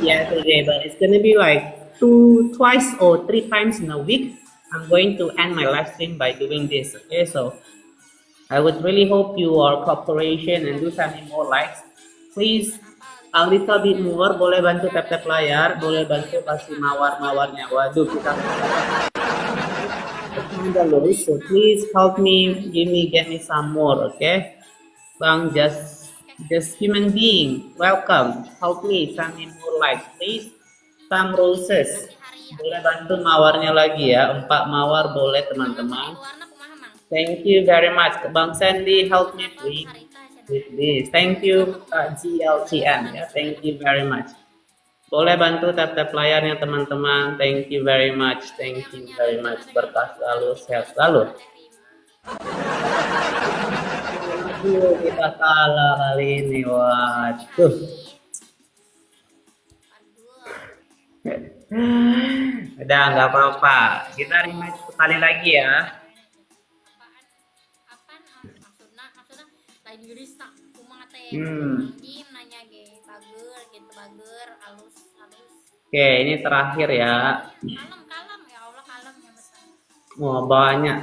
yesterday, but it's gonna be like twice or 3 times in a week. I'm going to end my live stream by doing this. Okay, so I would really hope your cooperation and do send me more likes. Please a little bit more, boleh bantu tap-tap layar, boleh bantu kasih mawar-mawarnya. Waduh, kita udah lulus, so please help me, get me some more, okay? Bang, just human being, welcome, help me, send me more likes, please. Some roses, boleh bantu mawarnya lagi ya, 4 mawar boleh teman-teman. Thank you very much, Bang Sandy, help me please. With this. Thank you GLTM ya. Thank you very much. Boleh bantu tap-tap layarnya teman-teman. Thank you very much. Thank you very much. Berkah selalu, sehat selalu. Kita kalah kali ini. Waduh. Udah nggak apa-apa. Kita rematch sekali lagi ya. Nanya bager gitu halus. Oke, ini terakhir ya. Kalem ya Allah, kalem ya besar. Wah, banyak.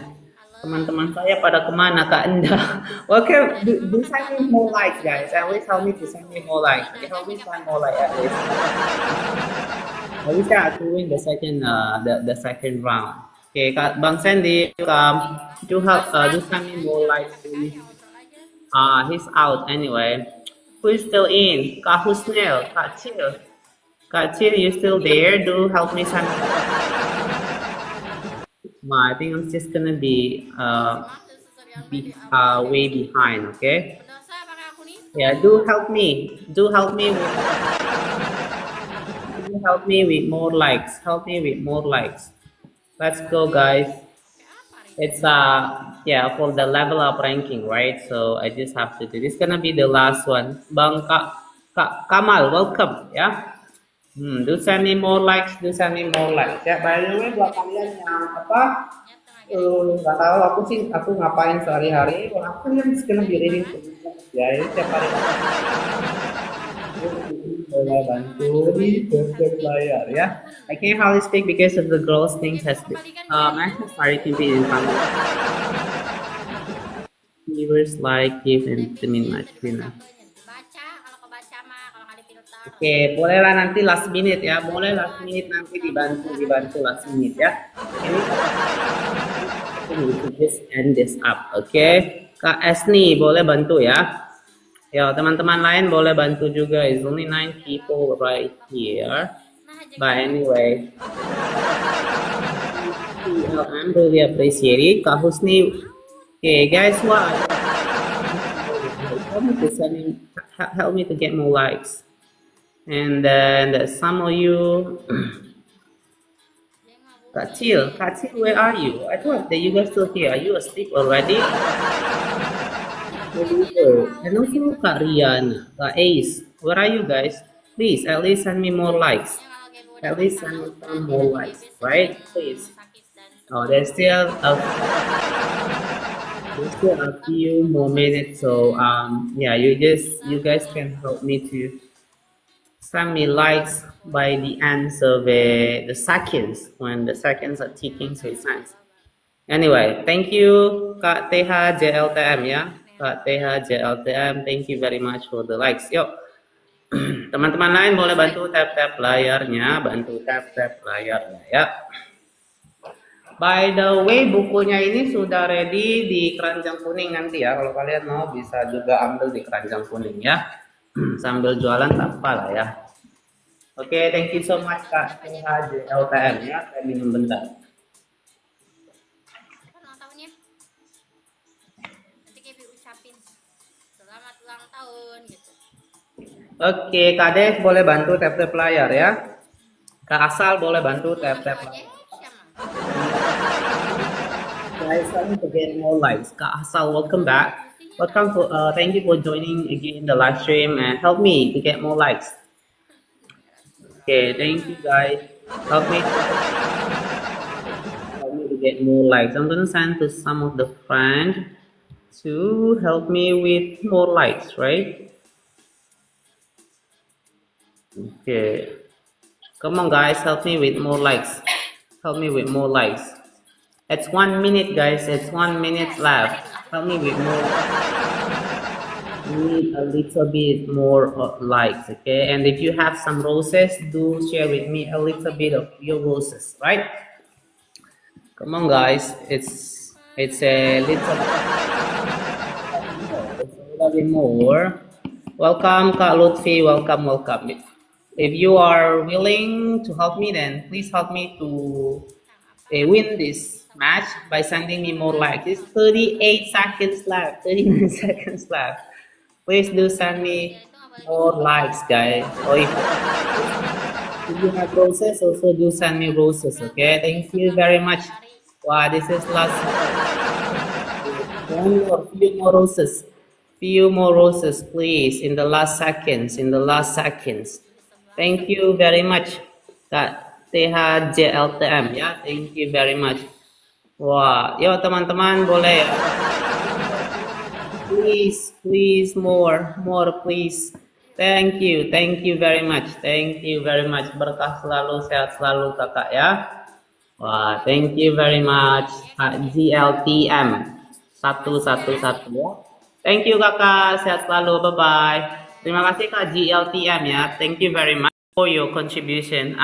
Teman-teman saya pada kemana Kak Enda? Okay, do send me more likes guys. At least help me to send me more likes. Okay, help me send more likes at least. At least I have to win the second round. Okay, Kak Bang Sandy, do send me more likes please. He's out anyway. Who's still in? Kak Husnel, Kak Cil. Kak Cil, you still there? Do help me send. I think I'm just gonna be way behind, okay? Yeah, do help me. Do help me with more likes. Help me with more likes. Let's go, guys. It's for the level up ranking, right? So I just have to do this. Gonna be the last one. Bang Kak Kamal, welcome, yeah. Do send me more likes. Do send me more likes. Ya, by the way, buat kalian yang nggak tahu aku ngapain sehari-hari. Well, aku yang gonna be reading ya, ini setiap hari. Boleh bantu di layar ya. I can't hardly speak because of the girls things has been sorry to be in front. Viewers like give and temin much. Oke, bolehlah nanti last minute ya. Boleh last minute nanti dibantu last minute ya. Ini just end this up, oke? Kak Esni boleh bantu ya. Ya, teman-teman lain boleh bantu juga. It's only 9 people right here. But anyway, I'm really appreciate it. Kak Husni, okay guys, what? Help me to get more likes. And then some of you, Kacil, where are you? I thought that you guys still here. Are you asleep already? And also Kak Rian, Kak Ace, where are you guys? Please, at least send me more likes. At least send me some more likes, right? Please. Oh, there's still a few more minutes, so yeah, you guys can help me to send me likes by the end of the seconds, when the seconds are ticking, so it's nice. Anyway, thank you Kak TH JLTM ya. Kak TH JLTM, thank you very much for the likes. Yuk, teman-teman lain boleh bantu tap-tap layarnya, ya. By the way, bukunya ini sudah ready di keranjang kuning nanti ya. Kalau kalian mau bisa juga ambil di keranjang kuning ya. Sambil jualan tak apa lah ya. Oke, thank you so much Kak TH JLTM ya. Saya minum bentar. Nanti Kebi ucapin ulang tahun gitu. Oke, Kak Dev boleh bantu tap-tap layar ya. Kak Asal boleh bantu Lu tap-tap masuk aja layar. sama. Guys, I need to get more likes. Kak Asal, welcome back. Welcome for, thank you for joining again the live stream and help me to get more likes. Okay, thank you guys. Help me to get more likes. I'm gonna send to some of the friends to help me with more likes, right? Okay. Come on guys, help me with more likes. Help me with more likes. It's 1 minute guys, it's 1 minute left. Help me with more. Need a little bit more likes, okay? And if you have some roses, do share with me a little bit of your roses, right? Come on guys, it's a little bit more. Welcome Kak Lutfi, welcome. If you are willing to help me, then please help me to win this match by sending me more likes. It's 38 seconds left, 39 seconds left. Please do send me more likes, guys. Or if you have roses, also do send me roses, okay? Thank you very much. Wow, this is last. Few more roses, please, in the last seconds, Thank you very much, Kak THJLTM, ya. Thank you very much. Wah, yo teman-teman boleh ya. Please, more, please. Thank you very much. Berkah selalu, sehat selalu kakak ya. Wah, thank you very much, Kak GLTM 111 ya. Thank you kakak, sehat selalu, bye bye. Terima kasih Kak GLTM ya. Thank you very much for your contribution.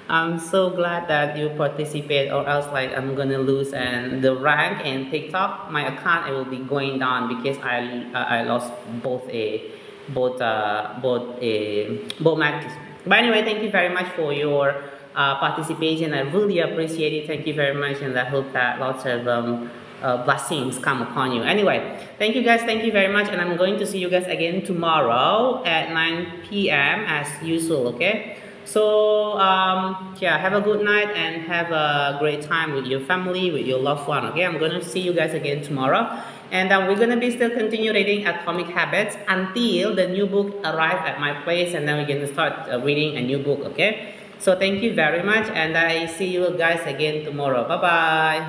I'm so glad that you participate, or else like I'm gonna lose and the rank in TikTok, my account, it will be going down because I lost both matches. But anyway, thank you very much for your participation. I really appreciate it. Thank you very much, and I hope that lots of blessings come upon you. Anyway, thank you guys, thank you very much, and I'm going to see you guys again tomorrow at 9 p.m. as usual, okay? So yeah, have a good night and have a great time with your family, with your loved one, okay? I'm gonna see you guys again tomorrow, and we're gonna be still continue reading Atomic Habits until the new book arrive at my place, and then we're gonna start reading a new book, okay? So thank you very much, and I see you guys again tomorrow. Bye bye.